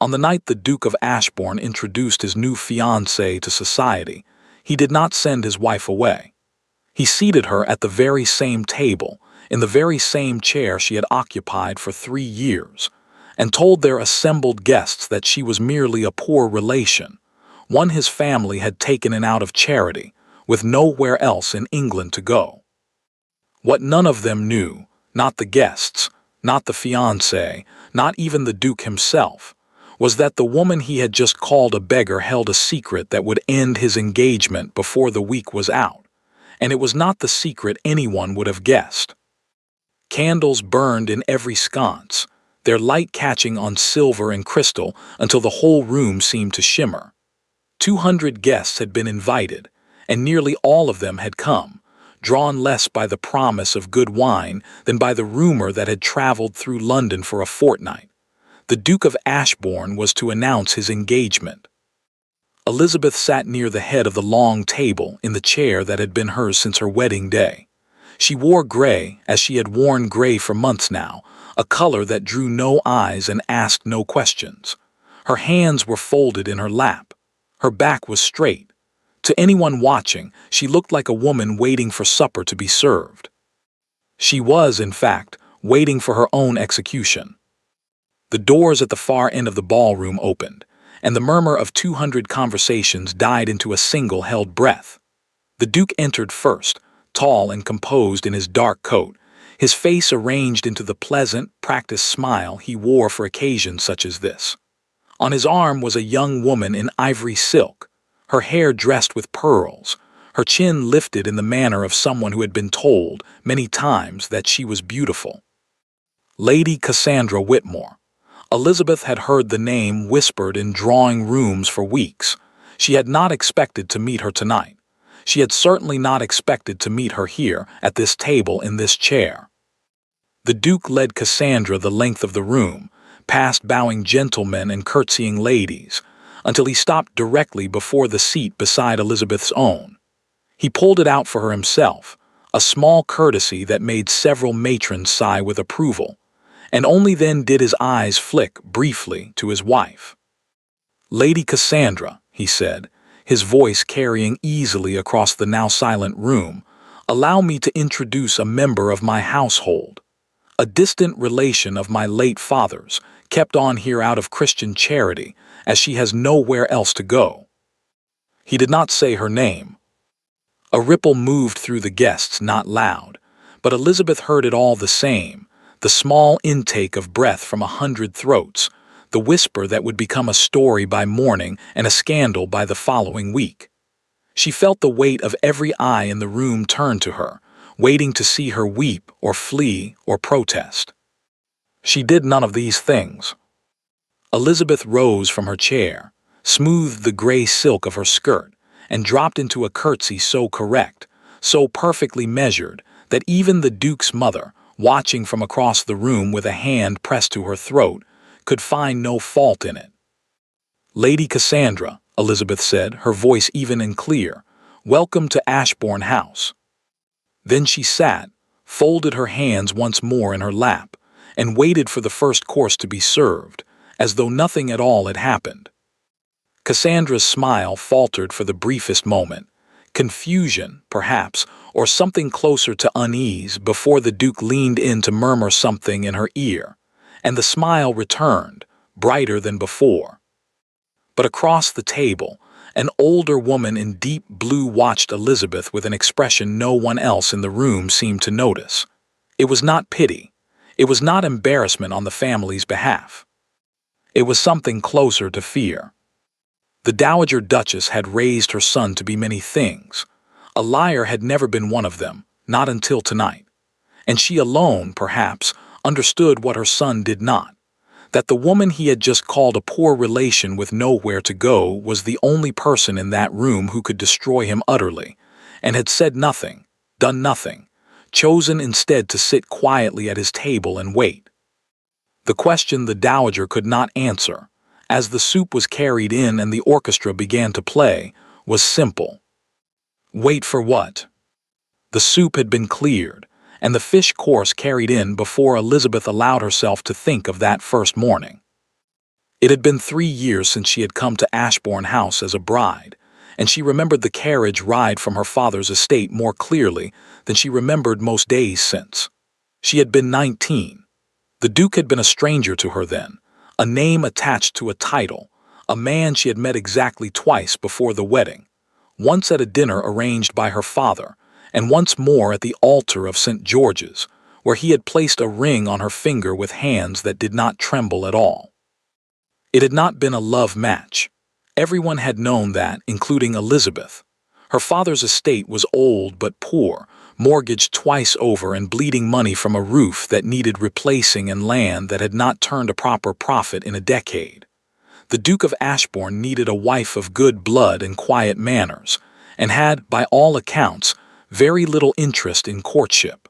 On the night the Duke of Ashbourne introduced his new fiancée to society, he did not send his wife away. He seated her at the very same table, in the very same chair she had occupied for 3 years, and told their assembled guests that she was merely a poor relation, one his family had taken in out of charity, with nowhere else in England to go. What none of them knew, not the guests, not the fiancé, not even the Duke himself, was that the woman he had just called a beggar held a secret that would end his engagement before the week was out, and it was not the secret anyone would have guessed. Candles burned in every sconce, their light catching on silver and crystal until the whole room seemed to shimmer. 200 guests had been invited, and nearly all of them had come, drawn less by the promise of good wine than by the rumor that had traveled through London for a fortnight. The Duke of Ashbourne was to announce his engagement. Elizabeth sat near the head of the long table in the chair that had been hers since her wedding day. She wore gray, as she had worn gray for months now, a color that drew no eyes and asked no questions. Her hands were folded in her lap. Her back was straight. To anyone watching, she looked like a woman waiting for supper to be served. She was, in fact, waiting for her own execution. The doors at the far end of the ballroom opened, and the murmur of 200 conversations died into a single held breath. The Duke entered first, tall and composed in his dark coat, his face arranged into the pleasant, practiced smile he wore for occasions such as this. On his arm was a young woman in ivory silk, her hair dressed with pearls, her chin lifted in the manner of someone who had been told many times that she was beautiful. Lady Cassandra Whitmore. Elizabeth had heard the name whispered in drawing rooms for weeks. She had not expected to meet her tonight. She had certainly not expected to meet her here, at this table in this chair. The Duke led Cassandra the length of the room, past bowing gentlemen and curtsying ladies, until he stopped directly before the seat beside Elizabeth's own. He pulled it out for her himself, a small courtesy that made several matrons sigh with approval, and only then did his eyes flick briefly to his wife. "Lady Cassandra," he said, his voice carrying easily across the now silent room, "allow me to introduce a member of my household, a distant relation of my late father's, kept on here out of Christian charity, as she has nowhere else to go." He did not say her name. A ripple moved through the guests, not loud, but Elizabeth heard it all the same, the small intake of breath from 100 throats, the whisper that would become a story by morning and a scandal by the following week. She felt the weight of every eye in the room turn to her, waiting to see her weep or flee or protest. She did none of these things. Elizabeth rose from her chair, smoothed the gray silk of her skirt, and dropped into a curtsy so correct, so perfectly measured, that even the Duke's mother, watching from across the room with a hand pressed to her throat, could find no fault in it. "Lady Cassandra," Elizabeth said, her voice even and clear, "welcome to Ashbourne House." Then she sat, folded her hands once more in her lap, and waited for the first course to be served, as though nothing at all had happened. Cassandra's smile faltered for the briefest moment, confusion, perhaps, or something closer to unease before the Duke leaned in to murmur something in her ear, and the smile returned, brighter than before. But across the table, an older woman in deep blue watched Elizabeth with an expression no one else in the room seemed to notice. It was not pity. It was not embarrassment on the family's behalf. It was something closer to fear. The Dowager Duchess had raised her son to be many things. A liar had never been one of them, not until tonight. And she alone, perhaps, understood what her son did not, that the woman he had just called a poor relation with nowhere to go was the only person in that room who could destroy him utterly, and had said nothing, done nothing, chosen instead to sit quietly at his table and wait. The question the Dowager could not answer, as the soup was carried in and the orchestra began to play, was simple. Wait for what? The soup had been cleared, and the fish course carried in before Elizabeth allowed herself to think of that first morning. It had been 3 years since she had come to Ashbourne House as a bride, and she remembered the carriage ride from her father's estate more clearly than she remembered most days since. She had been 19. The Duke had been a stranger to her then, a name attached to a title, a man she had met exactly twice before the wedding, once at a dinner arranged by her father, and once more at the altar of St. George's, where he had placed a ring on her finger with hands that did not tremble at all. It had not been a love match. Everyone had known that, including Elizabeth. Her father's estate was old but poor, mortgaged twice over and bleeding money from a roof that needed replacing and land that had not turned a proper profit in a decade. The Duke of Ashbourne needed a wife of good blood and quiet manners, and had, by all accounts, very little interest in courtship.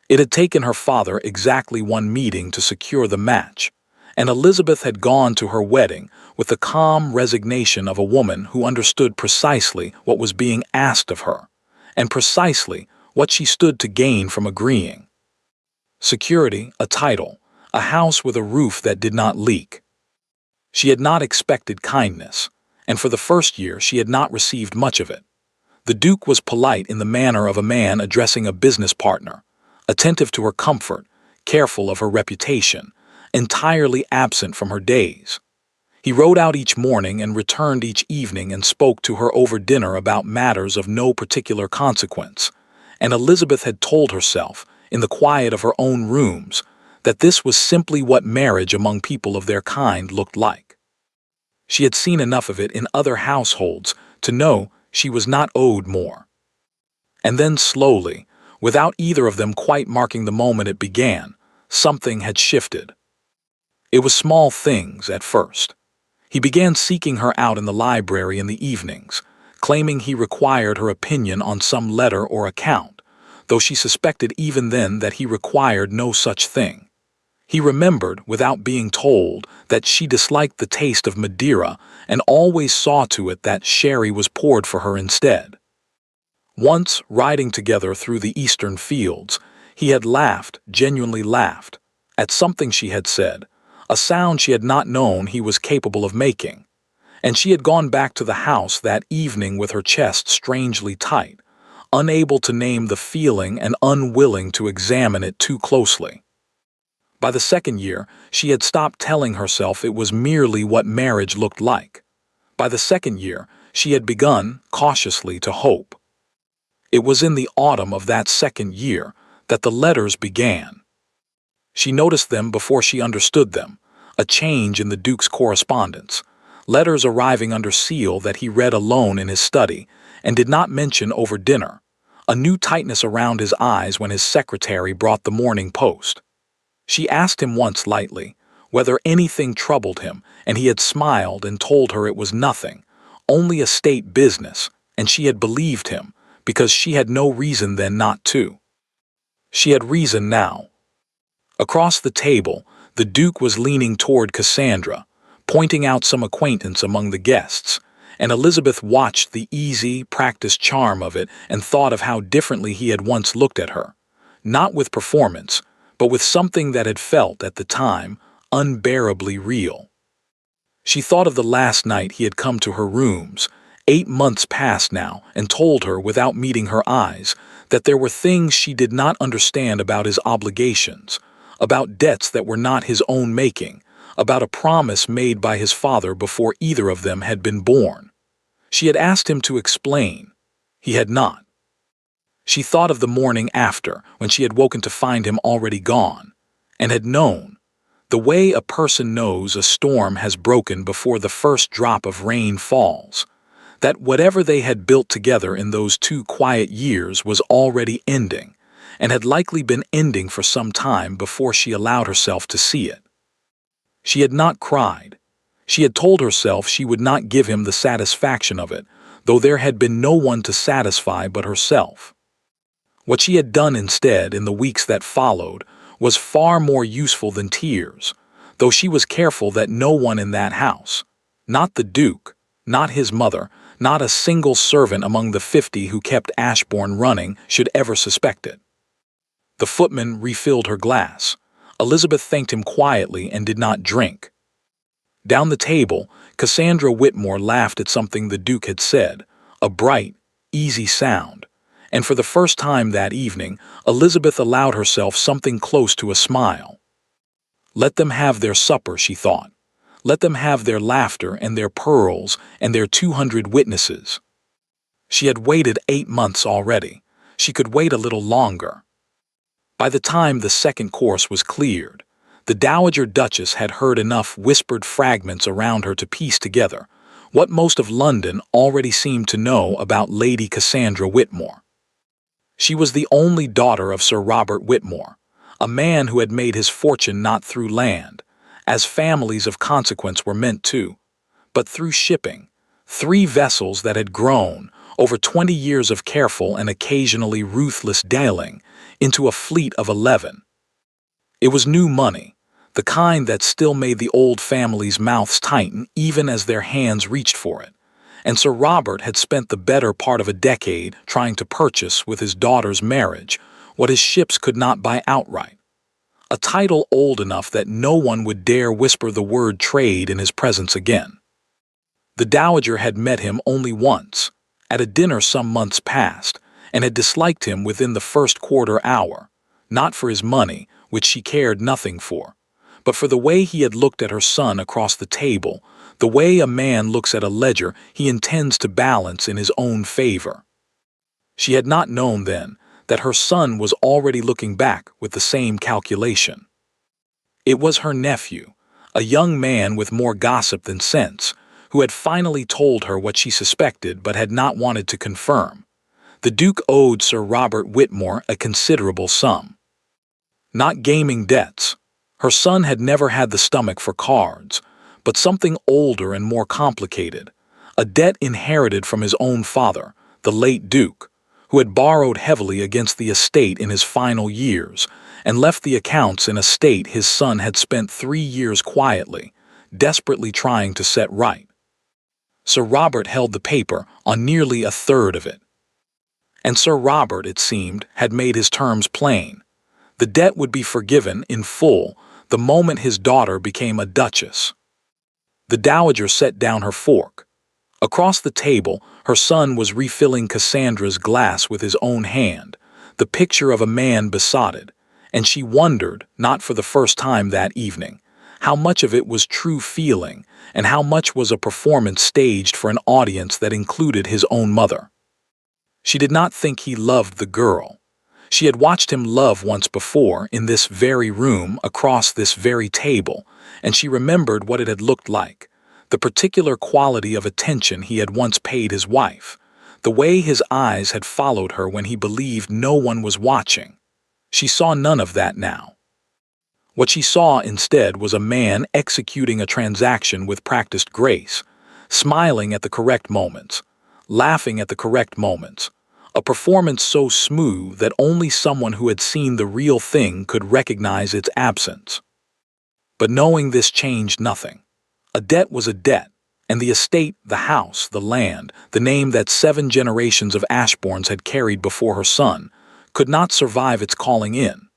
It had taken her father exactly one meeting to secure the match, and Elizabeth had gone to her wedding with the calm resignation of a woman who understood precisely what was being asked of her, and precisely what she stood to gain from agreeing. Security, a title, a house with a roof that did not leak. She had not expected kindness, and for the first year she had not received much of it. The Duke was polite in the manner of a man addressing a business partner, attentive to her comfort, careful of her reputation, entirely absent from her days. He rode out each morning and returned each evening and spoke to her over dinner about matters of no particular consequence, and Elizabeth had told herself, in the quiet of her own rooms, that this was simply what marriage among people of their kind looked like. She had seen enough of it in other households to know she was not owed more. And then slowly, without either of them quite marking the moment it began, something had shifted. It was small things at first. He began seeking her out in the library in the evenings, claiming he required her opinion on some letter or account, though she suspected even then that he required no such thing. He remembered, without being told, that she disliked the taste of Madeira and always saw to it that sherry was poured for her instead. Once, riding together through the eastern fields, he had laughed, genuinely laughed, at something she had said, a sound she had not known he was capable of making, and she had gone back to the house that evening with her chest strangely tight, unable to name the feeling and unwilling to examine it too closely. By the second year, she had stopped telling herself it was merely what marriage looked like. By the second year, she had begun, cautiously, to hope. It was in the autumn of that second year that the letters began. She noticed them before she understood them, a change in the Duke's correspondence, letters arriving under seal that he read alone in his study and did not mention over dinner, a new tightness around his eyes when his secretary brought the Morning Post. She asked him once lightly whether anything troubled him, and he had smiled and told her it was nothing, only a state business, and she had believed him, because she had no reason then not to. She had reason now. Across the table, the Duke was leaning toward Cassandra, pointing out some acquaintance among the guests, and Elizabeth watched the easy, practiced charm of it and thought of how differently he had once looked at her, not with performance, but with something that had felt, at the time, unbearably real. She thought of the last night he had come to her rooms, 8 months past now, and told her, without meeting her eyes, that there were things she did not understand about his obligations, about debts that were not his own making, about a promise made by his father before either of them had been born. She had asked him to explain. He had not. She thought of the morning after, when she had woken to find him already gone, and had known, the way a person knows a storm has broken before the first drop of rain falls, that whatever they had built together in those 2 quiet years was already ending, and had likely been ending for some time before she allowed herself to see it. She had not cried. She had told herself she would not give him the satisfaction of it, though there had been no one to satisfy but herself. What she had done instead in the weeks that followed was far more useful than tears, though she was careful that no one in that house, not the Duke, not his mother, not a single servant among the 50 who kept Ashbourne running, should ever suspect it. The footman refilled her glass. Elizabeth thanked him quietly and did not drink. Down the table, Cassandra Whitmore laughed at something the Duke had said, a bright, easy sound, and for the first time that evening, Elizabeth allowed herself something close to a smile. Let them have their supper, she thought. Let them have their laughter and their pearls and their 200 witnesses. She had waited 8 months already. She could wait a little longer. By the time the second course was cleared, the Dowager Duchess had heard enough whispered fragments around her to piece together what most of London already seemed to know about Lady Cassandra Whitmore. She was the only daughter of Sir Robert Whitmore, a man who had made his fortune not through land, as families of consequence were meant to, but through shipping, 3 vessels that had grown, over 20 years of careful and occasionally ruthless dealing, into a fleet of 11. It was new money, the kind that still made the old family's mouths tighten even as their hands reached for it, and Sir Robert had spent the better part of a decade trying to purchase with his daughter's marriage what his ships could not buy outright. A title old enough that no one would dare whisper the word trade in his presence again. The Dowager had met him only once, at a dinner some months past, and had disliked him within the first quarter hour, not for his money, which she cared nothing for, but for the way he had looked at her son across the table, the way a man looks at a ledger he intends to balance in his own favor. She had not known then that her son was already looking back with the same calculation. It was her nephew, a young man with more gossip than sense, who had finally told her what she suspected but had not wanted to confirm. The Duke owed Sir Robert Whitmore a considerable sum. Not gaming debts. Her son had never had the stomach for cards, but something older and more complicated, a debt inherited from his own father, the late Duke, who had borrowed heavily against the estate in his final years and left the accounts in a state his son had spent 3 years quietly, desperately trying to set right. Sir Robert held the paper on nearly a third of it. And Sir Robert, it seemed, had made his terms plain. The debt would be forgiven in full the moment his daughter became a duchess. The Dowager set down her fork. Across the table, her son was refilling Cassandra's glass with his own hand, the picture of a man besotted, and she wondered, not for the first time that evening, how much of it was true feeling and how much was a performance staged for an audience that included his own mother. She did not think he loved the girl. She had watched him love once before in this very room across this very table, and she remembered what it had looked like, the particular quality of attention he had once paid his wife, the way his eyes had followed her when he believed no one was watching. She saw none of that now. What she saw instead was a man executing a transaction with practiced grace, smiling at the correct moments, laughing at the correct moments, a performance so smooth that only someone who had seen the real thing could recognize its absence. But knowing this changed nothing. A debt was a debt, and the estate, the house, the land, the name that 7 generations of Ashbournes had carried before her son, could not survive its calling in.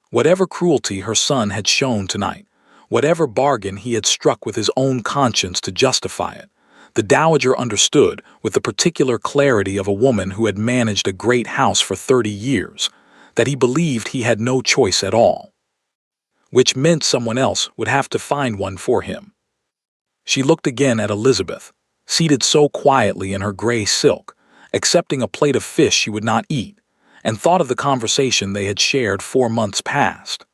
Whatever cruelty her son had shown tonight, whatever bargain he had struck with his own conscience to justify it, the Dowager understood with the particular clarity of a woman who had managed a great house for 30 years, that he believed he had no choice at all. Which meant someone else would have to find one for him. She looked again at Elizabeth, seated so quietly in her gray silk, accepting a plate of fish she would not eat, and thought of the conversation they had shared 4 months past.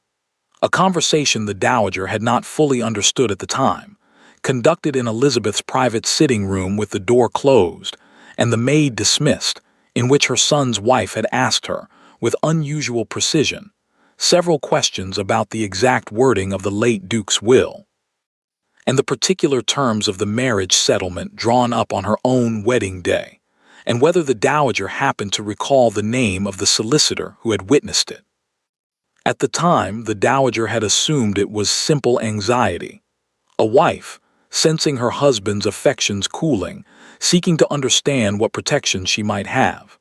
A conversation the Dowager had not fully understood at the time, conducted in Elizabeth's private sitting room with the door closed and the maid dismissed, in which her son's wife had asked her, with unusual precision, several questions about the exact wording of the late Duke's will, and the particular terms of the marriage settlement drawn up on her own wedding day, and whether the Dowager happened to recall the name of the solicitor who had witnessed it. At the time, the Dowager had assumed it was simple anxiety. A wife, sensing her husband's affections cooling, seeking to understand what protection she might have.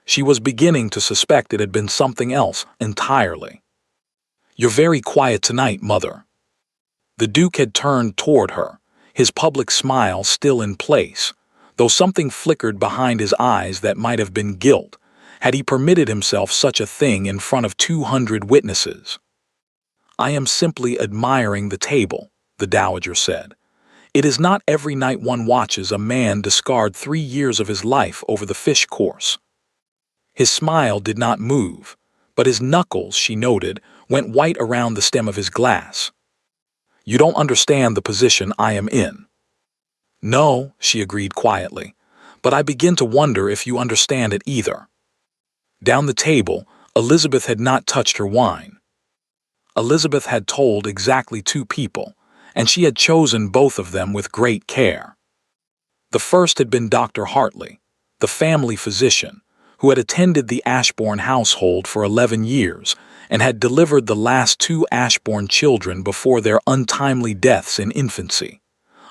She was beginning to suspect it had been something else entirely. "You're very quiet tonight, Mother." The Duke had turned toward her, his public smile still in place, though something flickered behind his eyes that might have been guilt, had he permitted himself such a thing in front of 200 witnesses. "I am simply admiring the table," the Dowager said. "It is not every night one watches a man discard 3 years of his life over the fish course." His smile did not move, but his knuckles, she noted, went white around the stem of his glass. "You don't understand the position I am in." "No," she agreed quietly, "but I begin to wonder if you understand it either." Down the table, Elizabeth had not touched her wine. Elizabeth had told exactly 2 people, and she had chosen both of them with great care. The first had been Dr. Hartley, the family physician, who had attended the Ashbourne household for 11 years and had delivered the last 2 Ashbourne children before their untimely deaths in infancy,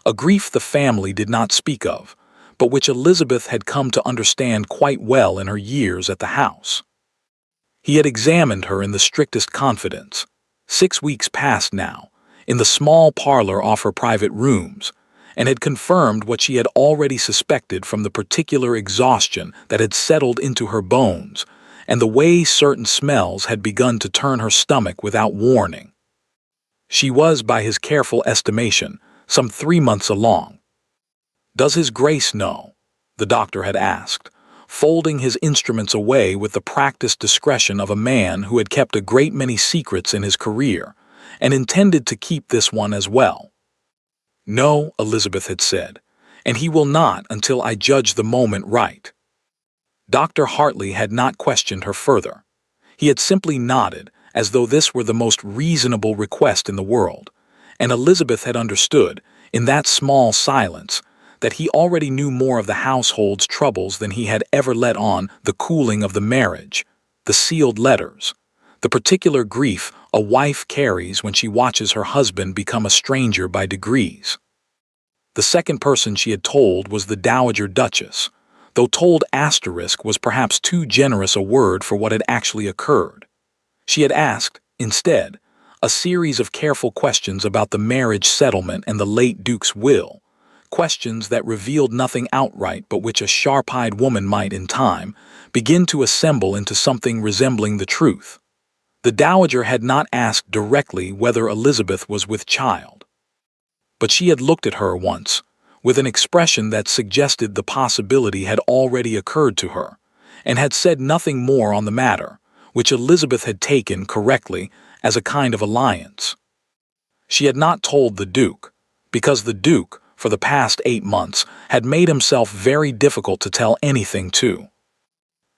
a grief the family did not speak of, but which Elizabeth had come to understand quite well in her years at the house. He had examined her in the strictest confidence, 6 weeks past now, in the small parlor off her private rooms, and had confirmed what she had already suspected from the particular exhaustion that had settled into her bones, and the way certain smells had begun to turn her stomach without warning. She was, by his careful estimation, some 3 months along. "Does His Grace know?" the doctor had asked, folding his instruments away with the practiced discretion of a man who had kept a great many secrets in his career, and intended to keep this one as well. "No," Elizabeth had said, "and he will not until I judge the moment right." Dr. Hartley had not questioned her further. He had simply nodded, as though this were the most reasonable request in the world, and Elizabeth had understood, in that small silence, that he already knew more of the household's troubles than he had ever let on, the cooling of the marriage, the sealed letters, the particular grief a wife carries when she watches her husband become a stranger by degrees. The second person she had told was the Dowager Duchess, though told asterisk was perhaps too generous a word for what had actually occurred. She had asked, instead, a series of careful questions about the marriage settlement and the late Duke's will, questions that revealed nothing outright but which a sharp-eyed woman might, in time, begin to assemble into something resembling the truth. The Dowager had not asked directly whether Elizabeth was with child, but she had looked at her once, with an expression that suggested the possibility had already occurred to her, and had said nothing more on the matter, which Elizabeth had taken, correctly, as a kind of alliance. She had not told the Duke, because the Duke, for the past 8 months, had made himself very difficult to tell anything to.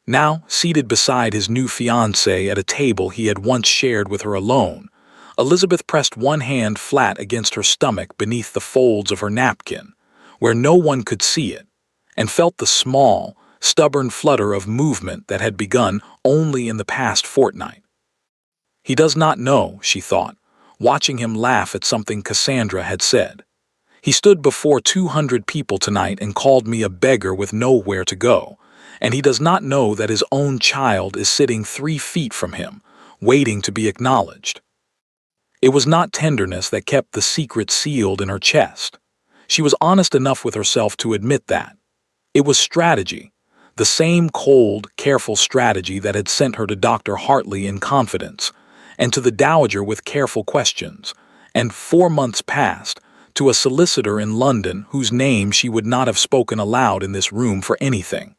Now, seated beside his new fiancée at a table he had once shared with her alone, Elizabeth pressed one hand flat against her stomach beneath the folds of her napkin, where no one could see it, and felt the small, stubborn flutter of movement that had begun only in the past fortnight. "He does not know," she thought, watching him laugh at something Cassandra had said. "He stood before 200 people tonight and called me a beggar with nowhere to go, and he does not know that his own child is sitting 3 feet from him, waiting to be acknowledged." It was not tenderness that kept the secret sealed in her chest. She was honest enough with herself to admit that. It was strategy, the same cold, careful strategy that had sent her to Dr. Hartley in confidence, and to the Dowager with careful questions, and 4 months past, to a solicitor in London whose name she would not have spoken aloud in this room for anything.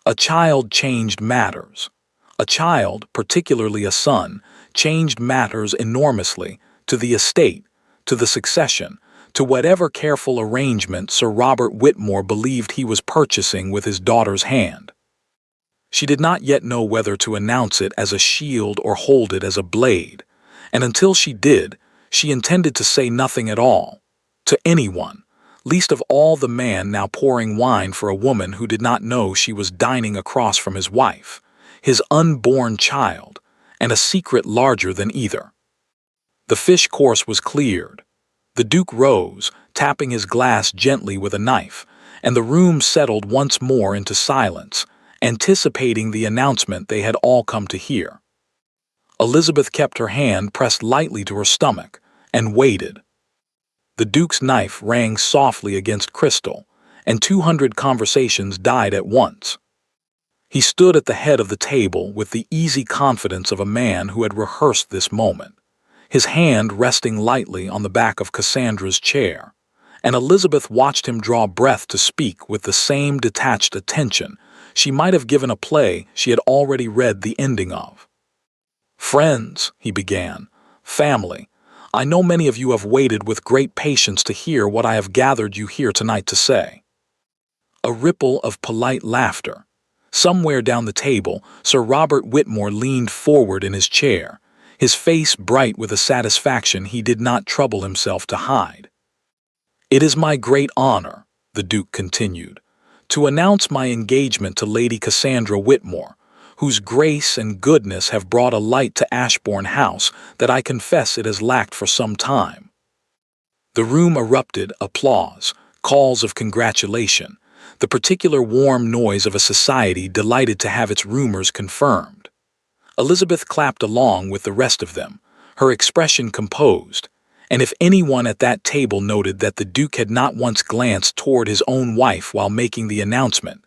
A child changed matters. A child, particularly a son, changed matters enormously, to the estate, to the succession, to whatever careful arrangement Sir Robert Whitmore believed he was purchasing with his daughter's hand. She did not yet know whether to announce it as a shield or hold it as a blade, and until she did, she intended to say nothing at all, to anyone, least of all the man now pouring wine for a woman who did not know she was dining across from his wife, his unborn child, and a secret larger than either. The fish course was cleared. The Duke rose, tapping his glass gently with a knife, and the room settled once more into silence, anticipating the announcement they had all come to hear. Elizabeth kept her hand pressed lightly to her stomach, and waited. The Duke's knife rang softly against crystal, and 200 conversations died at once. He stood at the head of the table with the easy confidence of a man who had rehearsed this moment, his hand resting lightly on the back of Cassandra's chair, and Elizabeth watched him draw breath to speak with the same detached attention she might have given a play she had already read the ending of. "Friends," he began, "family, I know many of you have waited with great patience to hear what I have gathered you here tonight to say." A ripple of polite laughter. Somewhere down the table, Sir Robert Whitmore leaned forward in his chair, his face bright with a satisfaction he did not trouble himself to hide. "It is my great honor," the Duke continued, "to announce my engagement to Lady Cassandra Whitmore, whose grace and goodness have brought a light to Ashbourne House that I confess it has lacked for some time." The room erupted applause, calls of congratulation, the particular warm noise of a society delighted to have its rumors confirmed. Elizabeth clapped along with the rest of them, her expression composed, and if anyone at that table noted that the Duke had not once glanced toward his own wife while making the announcement,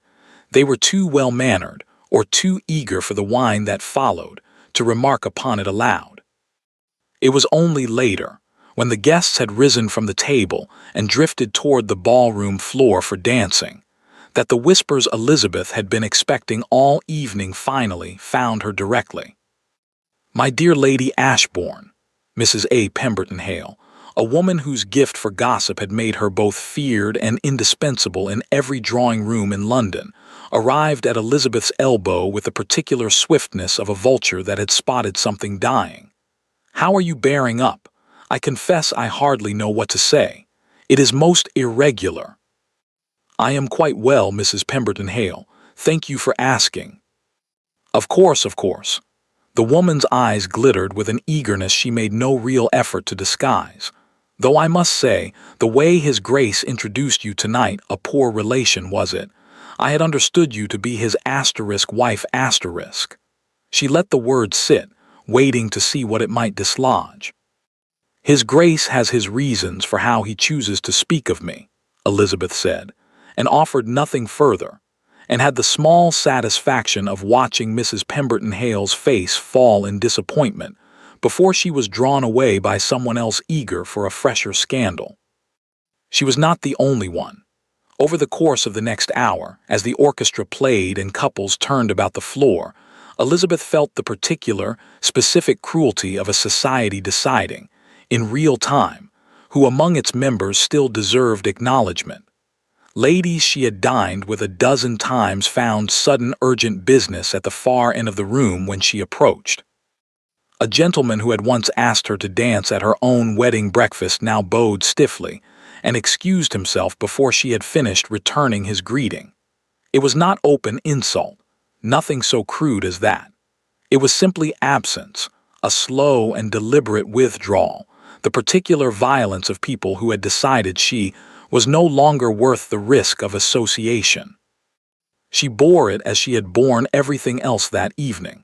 they were too well-mannered or too eager for the wine that followed to remark upon it aloud. It was only later, when the guests had risen from the table and drifted toward the ballroom floor for dancing, that the whispers Elizabeth had been expecting all evening finally found her directly. "My dear Lady Ashbourne," Mrs. A. Pemberton Hale, a woman whose gift for gossip had made her both feared and indispensable in every drawing-room in London, arrived at Elizabeth's elbow with the particular swiftness of a vulture that had spotted something dying. "How are you bearing up? I confess I hardly know what to say. It is most irregular." "I am quite well, Mrs. Pemberton Hale. Thank you for asking." Of course, of course." The woman's eyes glittered with an eagerness she made no real effort to disguise. "Though I must say, the way His Grace introduced you tonight, a poor relation, was it? I had understood you to be his wife *. She let the word sit, waiting to see what it might dislodge. "His Grace has his reasons for how he chooses to speak of me," Elizabeth said, and offered nothing further, and had the small satisfaction of watching Mrs. Pemberton Hale's face fall in disappointment before she was drawn away by someone else eager for a fresher scandal. She was not the only one. Over the course of the next hour, as the orchestra played and couples turned about the floor, Elizabeth felt the particular, specific cruelty of a society deciding, in real time, who among its members still deserved acknowledgement. Ladies she had dined with a dozen times found sudden urgent business at the far end of the room when she approached. A gentleman who had once asked her to dance at her own wedding breakfast now bowed stiffly and excused himself before she had finished returning his greeting. It was not open insult, nothing so crude as that. It was simply absence, a slow and deliberate withdrawal, the particular violence of people who had decided she was no longer worth the risk of association. She bore it as she had borne everything else that evening,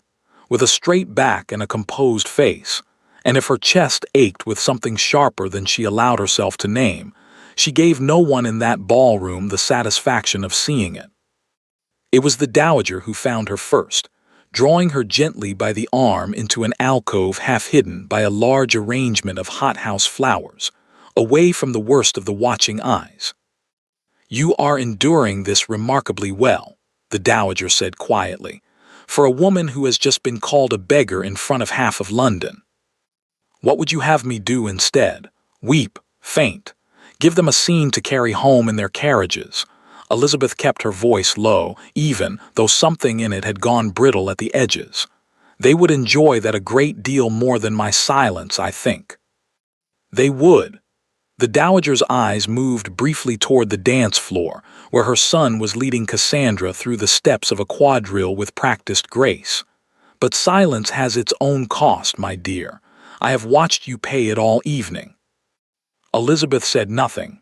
with a straight back and a composed face, and if her chest ached with something sharper than she allowed herself to name, she gave no one in that ballroom the satisfaction of seeing it. It was the dowager who found her first, drawing her gently by the arm into an alcove half hidden by a large arrangement of hothouse flowers, away from the worst of the watching eyes. "You are enduring this remarkably well," the dowager said quietly, "for a woman who has just been called a beggar in front of half of London. What would you have me do instead? Weep, faint, give them a scene to carry home in their carriages?" Elizabeth kept her voice low, even though something in it had gone brittle at the edges. "They would enjoy that a great deal more than my silence, I think." "They would." The dowager's eyes moved briefly toward the dance floor, where her son was leading Cassandra through the steps of a quadrille with practiced grace. "But silence has its own cost, my dear. I have watched you pay it all evening." Elizabeth said nothing.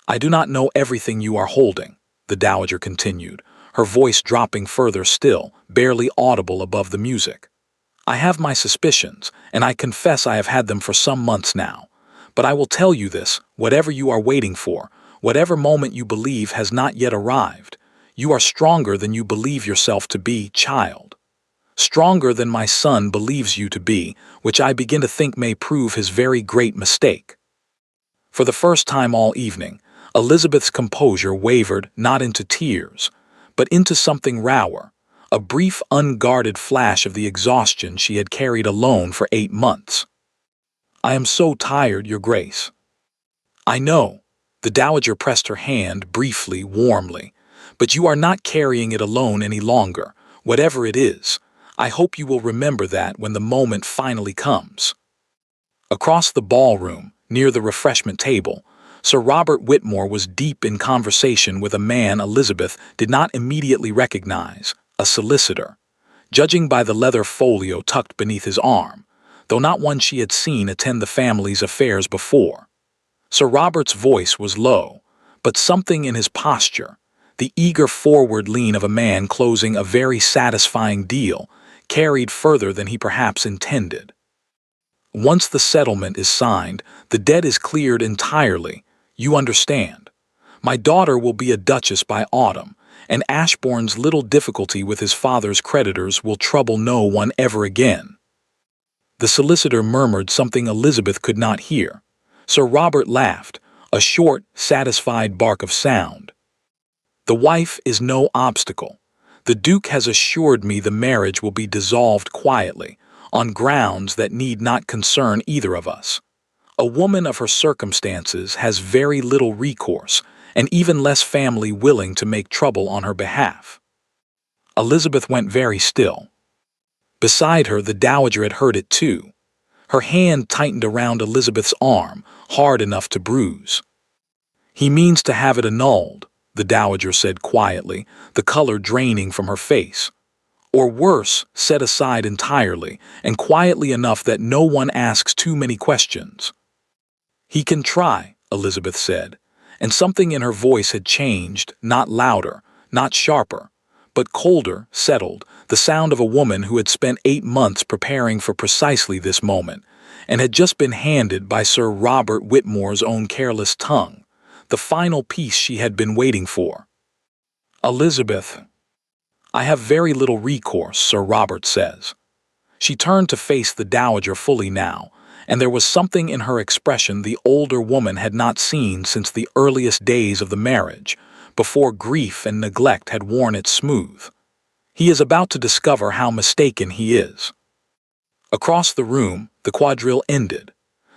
"I do not know everything you are holding," the dowager continued, her voice dropping further still, barely audible above the music. "I have my suspicions, and I confess I have had them for some months now. But I will tell you this, whatever you are waiting for, whatever moment you believe has not yet arrived, you are stronger than you believe yourself to be, child. Stronger than my son believes you to be, which I begin to think may prove his very great mistake. For the first time all evening, Elizabeth's composure wavered not into tears, but into something rawer, a brief unguarded flash of the exhaustion she had carried alone for 8 months. I am so tired, Your Grace. I know. The Dowager pressed her hand briefly, warmly. But you are not carrying it alone any longer, whatever it is. I hope you will remember that when the moment finally comes. Across the ballroom, near the refreshment table, Sir Robert Whitmore was deep in conversation with a man Elizabeth did not immediately recognize, a solicitor, judging by the leather folio tucked beneath his arm, though not one she had seen attend the family's affairs before. Sir Robert's voice was low, but something in his posture, the eager forward lean of a man closing a very satisfying deal, carried further than he perhaps intended. Once the settlement is signed, the debt is cleared entirely, you understand. My daughter will be a duchess by autumn, and Ashbourne's little difficulty with his father's creditors will trouble no one ever again. The solicitor murmured something Elizabeth could not hear. Sir Robert laughed, a short, satisfied bark of sound. The wife is no obstacle. The Duke has assured me the marriage will be dissolved quietly, on grounds that need not concern either of us. A woman of her circumstances has very little recourse, and even less family willing to make trouble on her behalf. Elizabeth went very still. Beside her, the Dowager had heard it too. Her hand tightened around Elizabeth's arm, hard enough to bruise. He means to have it annulled, the Dowager said quietly, the color draining from her face. Or worse, set aside entirely, and quietly enough that no one asks too many questions. He can try, Elizabeth said, and something in her voice had changed, not louder, not sharper, but colder, settled, the sound of a woman who had spent 8 months preparing for precisely this moment, and had just been handed by Sir Robert Whitmore's own careless tongue, the final piece she had been waiting for. Elizabeth, I have very little recourse, Sir Robert says. She turned to face the Dowager fully now, and there was something in her expression the older woman had not seen since the earliest days of the marriage, before grief and neglect had worn it smooth. He is about to discover how mistaken he is. Across the room, the quadrille ended.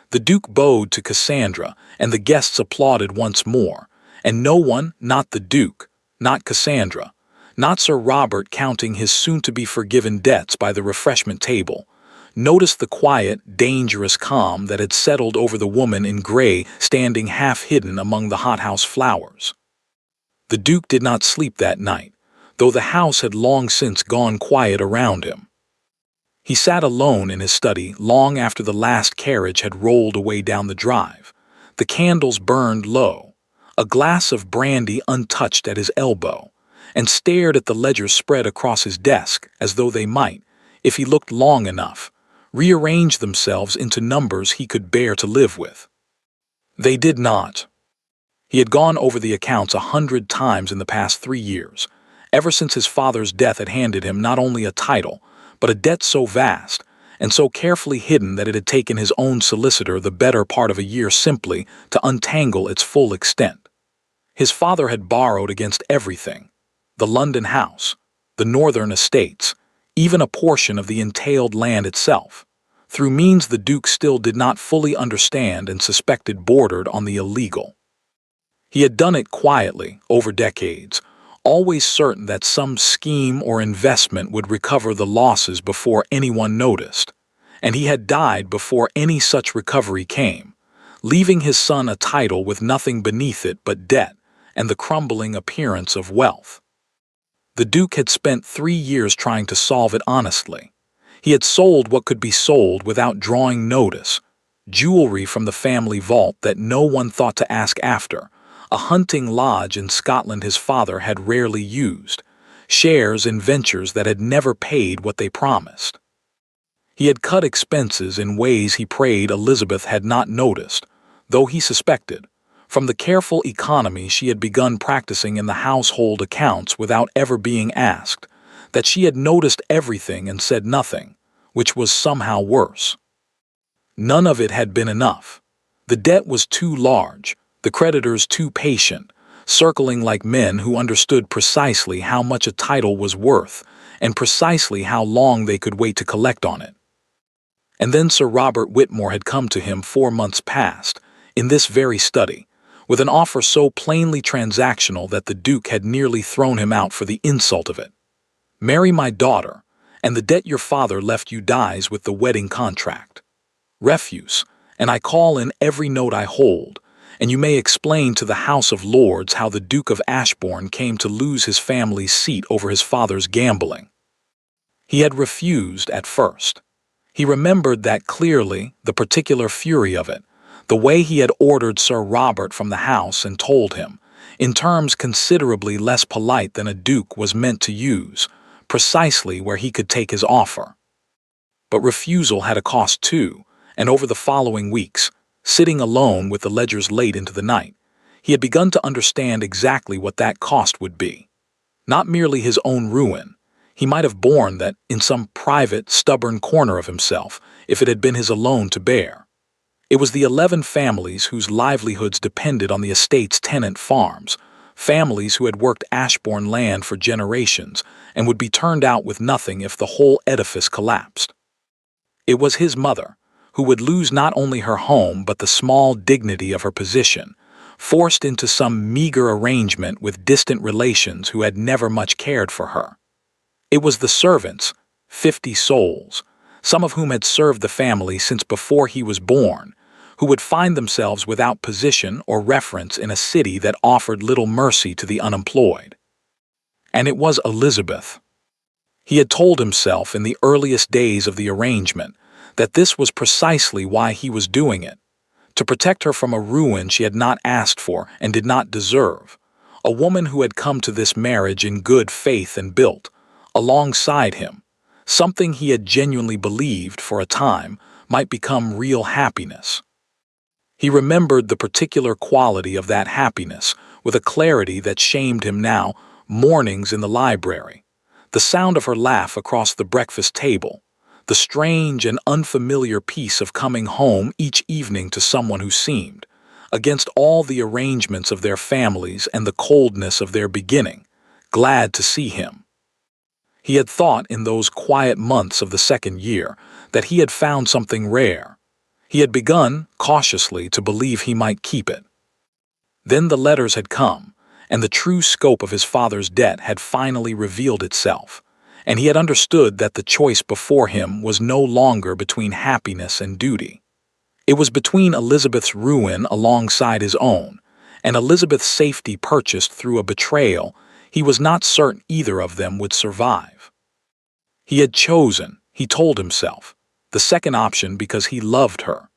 The Duke bowed to Cassandra, and the guests applauded once more, and no one, not the Duke, not Cassandra, not Sir Robert counting his soon-to-be-forgiven debts by the refreshment table, noticed the quiet, dangerous calm that had settled over the woman in gray standing half-hidden among the hothouse flowers. The Duke did not sleep that night, though the house had long since gone quiet around him. He sat alone in his study long after the last carriage had rolled away down the drive. The candles burned low, a glass of brandy untouched at his elbow, and stared at the ledgers spread across his desk as though they might, if he looked long enough, rearrange themselves into numbers he could bear to live with. They did not. He had gone over the accounts 100 times in the past 3 years, ever since his father's death had handed him not only a title, but a debt so vast and so carefully hidden that it had taken his own solicitor the better part of a year simply to untangle its full extent. His father had borrowed against everything: the London house, the northern estates, even a portion of the entailed land itself, through means the Duke still did not fully understand and suspected bordered on the illegal. He had done it quietly, over decades, always certain that some scheme or investment would recover the losses before anyone noticed, and he had died before any such recovery came, leaving his son a title with nothing beneath it but debt and the crumbling appearance of wealth. The Duke had spent 3 years trying to solve it honestly. He had sold what could be sold without drawing notice: jewelry from the family vault that no one thought to ask after, a hunting lodge in Scotland his father had rarely used, shares in ventures that had never paid what they promised. He had cut expenses in ways he prayed Elizabeth had not noticed, though he suspected, from the careful economy she had begun practicing in the household accounts without ever being asked, that she had noticed everything and said nothing, which was somehow worse. None of it had been enough. The debt was too large, the creditors too patient, circling like men who understood precisely how much a title was worth and precisely how long they could wait to collect on it. And then Sir Robert Whitmore had come to him 4 months past, in this very study, with an offer so plainly transactional that the Duke had nearly thrown him out for the insult of it. "Marry my daughter, and the debt your father left you dies with the wedding contract. Refuse, and I call in every note I hold, and you may explain to the House of Lords how the Duke of Ashbourne came to lose his family's seat over his father's gambling." He had refused at first. He remembered that clearly, the particular fury of it, the way he had ordered Sir Robert from the house and told him, in terms considerably less polite than a duke was meant to use, precisely where he could take his offer. But refusal had a cost too, and over the following weeks, sitting alone with the ledgers late into the night, he had begun to understand exactly what that cost would be. Not merely his own ruin. He might have borne that in some private, stubborn corner of himself, if it had been his alone to bear. It was the 11 families whose livelihoods depended on the estate's tenant farms, families who had worked Ashbourne land for generations and would be turned out with nothing if the whole edifice collapsed. It was his mother, who would lose not only her home but the small dignity of her position, forced into some meager arrangement with distant relations who had never much cared for her. It was the servants, 50 souls, some of whom had served the family since before he was born, who would find themselves without position or reference in a city that offered little mercy to the unemployed. And it was Elizabeth. He had told himself in the earliest days of the arrangement that this was precisely why he was doing it, to protect her from a ruin she had not asked for and did not deserve, a woman who had come to this marriage in good faith and built, alongside him, something he had genuinely believed for a time might become real happiness. He remembered the particular quality of that happiness with a clarity that shamed him now, mornings in the library, the sound of her laugh across the breakfast table, the strange and unfamiliar peace of coming home each evening to someone who seemed, against all the arrangements of their families and the coldness of their beginning, glad to see him. He had thought in those quiet months of the second year that he had found something rare. He had begun, cautiously, to believe he might keep it. Then the letters had come, and the true scope of his father's debt had finally revealed itself, and he had understood that the choice before him was no longer between happiness and duty. It was between Elizabeth's ruin alongside his own, and Elizabeth's safety purchased through a betrayal he was not certain either of them would survive. He had chosen, he told himself, the second option because he loved her.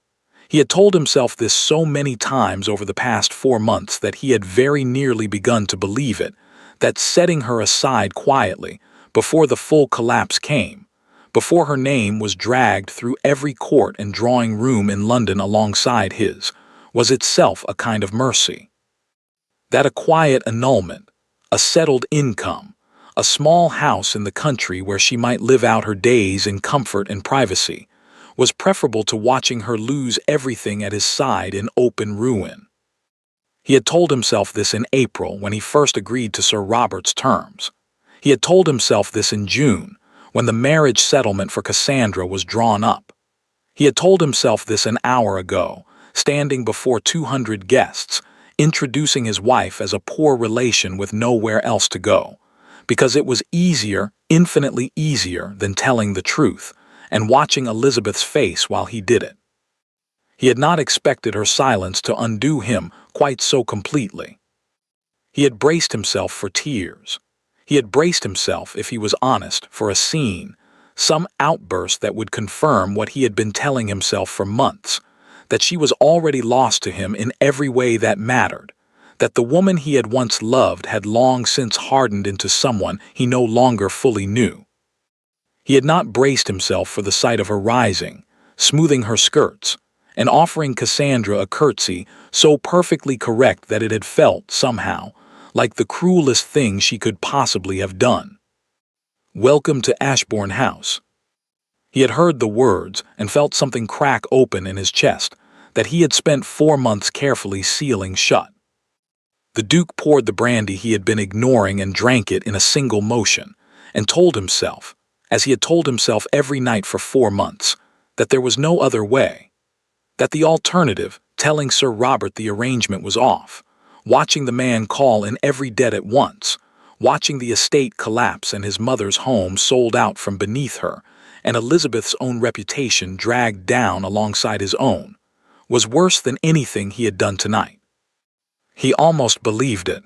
He had told himself this so many times over the past 4 months that he had very nearly begun to believe it, that setting her aside quietly, before the full collapse came, before her name was dragged through every court and drawing room in London alongside his, was itself a kind of mercy. That a quiet annulment, a settled income, a small house in the country where she might live out her days in comfort and privacy, was preferable to watching her lose everything at his side in open ruin. He had told himself this in April when he first agreed to Sir Robert's terms. He had told himself this in June, when the marriage settlement for Cassandra was drawn up. He had told himself this an hour ago, standing before 200 guests, introducing his wife as a poor relation with nowhere else to go, because it was easier, infinitely easier than telling the truth, and watching Elizabeth's face while he did it. He had not expected her silence to undo him quite so completely. He had braced himself for tears. He had braced himself, if he was honest, for a scene, some outburst that would confirm what he had been telling himself for months, that she was already lost to him in every way that mattered, that the woman he had once loved had long since hardened into someone he no longer fully knew. He had not braced himself for the sight of her rising, smoothing her skirts, and offering Cassandra a curtsy so perfectly correct that it had felt, somehow, like the cruelest thing she could possibly have done. "Welcome to Ashbourne House." He had heard the words and felt something crack open in his chest that he had spent 4 months carefully sealing shut. The Duke poured the brandy he had been ignoring and drank it in a single motion, and told himself, as he had told himself every night for 4 months, that there was no other way, that the alternative, telling Sir Robert the arrangement was off, watching the man call in every debt at once, watching the estate collapse and his mother's home sold out from beneath her, and Elizabeth's own reputation dragged down alongside his own, was worse than anything he had done tonight. He almost believed it.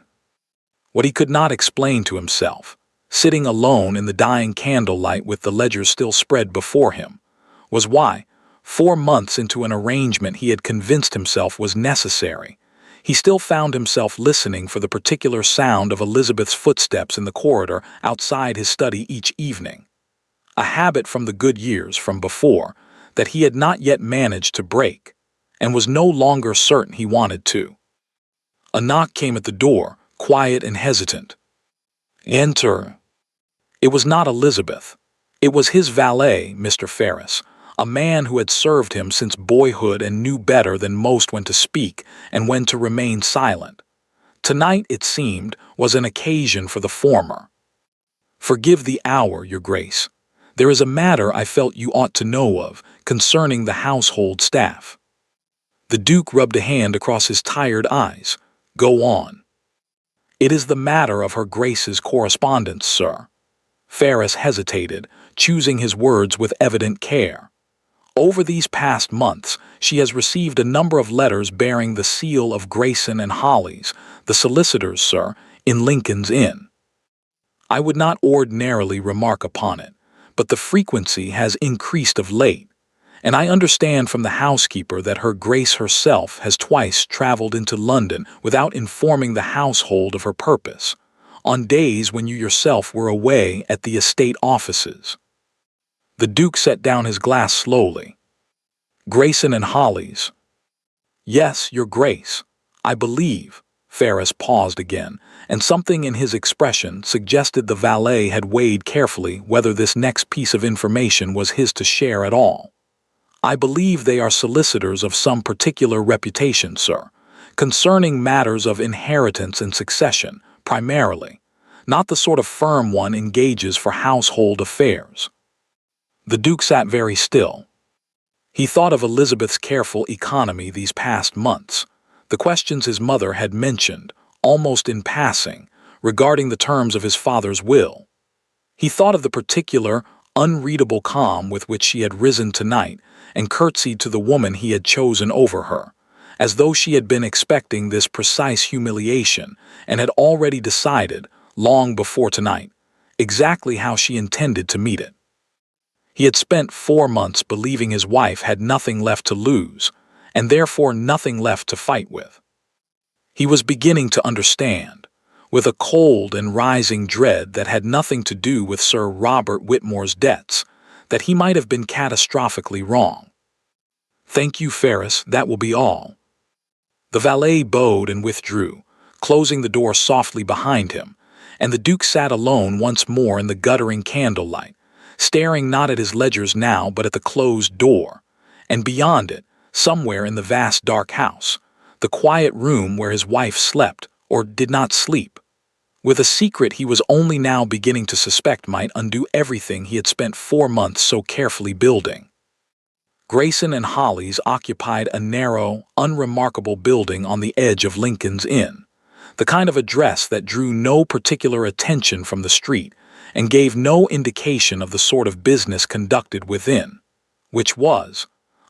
What he could not explain to himself, sitting alone in the dying candlelight with the ledger still spread before him, was why, 4 months into an arrangement he had convinced himself was necessary, he still found himself listening for the particular sound of Elizabeth's footsteps in the corridor outside his study each evening. A habit from the good years from before that he had not yet managed to break, and was no longer certain he wanted to. A knock came at the door, quiet and hesitant. "Enter." It was not Elizabeth. It was his valet, Mr. Ferris, a man who had served him since boyhood and knew better than most when to speak and when to remain silent. Tonight, it seemed, was an occasion for the former. "Forgive the hour, Your Grace. There is a matter I felt you ought to know of concerning the household staff." The Duke rubbed a hand across his tired eyes. "Go on." "It is the matter of Her Grace's correspondence, sir." Ferris hesitated, choosing his words with evident care. "Over these past months, she has received a number of letters bearing the seal of Grayson and Hollies, the solicitors, sir, in Lincoln's Inn. I would not ordinarily remark upon it, but the frequency has increased of late, and I understand from the housekeeper that Her Grace herself has twice traveled into London without informing the household of her purpose, on days when you yourself were away at the estate offices." The Duke set down his glass slowly. "Grayson and Hollies." "Yes, Your Grace, I believe." Ferris paused again, and something in his expression suggested the valet had weighed carefully whether this next piece of information was his to share at all. "I believe they are solicitors of some particular reputation, sir, concerning matters of inheritance and succession, primarily, not the sort of firm one engages for household affairs." The Duke sat very still. He thought of Elizabeth's careful economy these past months, the questions his mother had mentioned, almost in passing, regarding the terms of his father's will. He thought of the particular, unreadable calm with which she had risen tonight and curtsied to the woman he had chosen over her, as though she had been expecting this precise humiliation and had already decided, long before tonight, exactly how she intended to meet it. He had spent 4 months believing his wife had nothing left to lose, and therefore nothing left to fight with. He was beginning to understand, with a cold and rising dread that had nothing to do with Sir Robert Whitmore's debts, that he might have been catastrophically wrong. "Thank you, Ferris, that will be all." The valet bowed and withdrew, closing the door softly behind him, and the Duke sat alone once more in the guttering candlelight, staring not at his ledgers now but at the closed door, and beyond it, somewhere in the vast dark house, the quiet room where his wife slept, or did not sleep, with a secret he was only now beginning to suspect might undo everything he had spent 4 months so carefully building. Grayson and Hollies occupied a narrow, unremarkable building on the edge of Lincoln's Inn, the kind of address that drew no particular attention from the street and gave no indication of the sort of business conducted within, which was,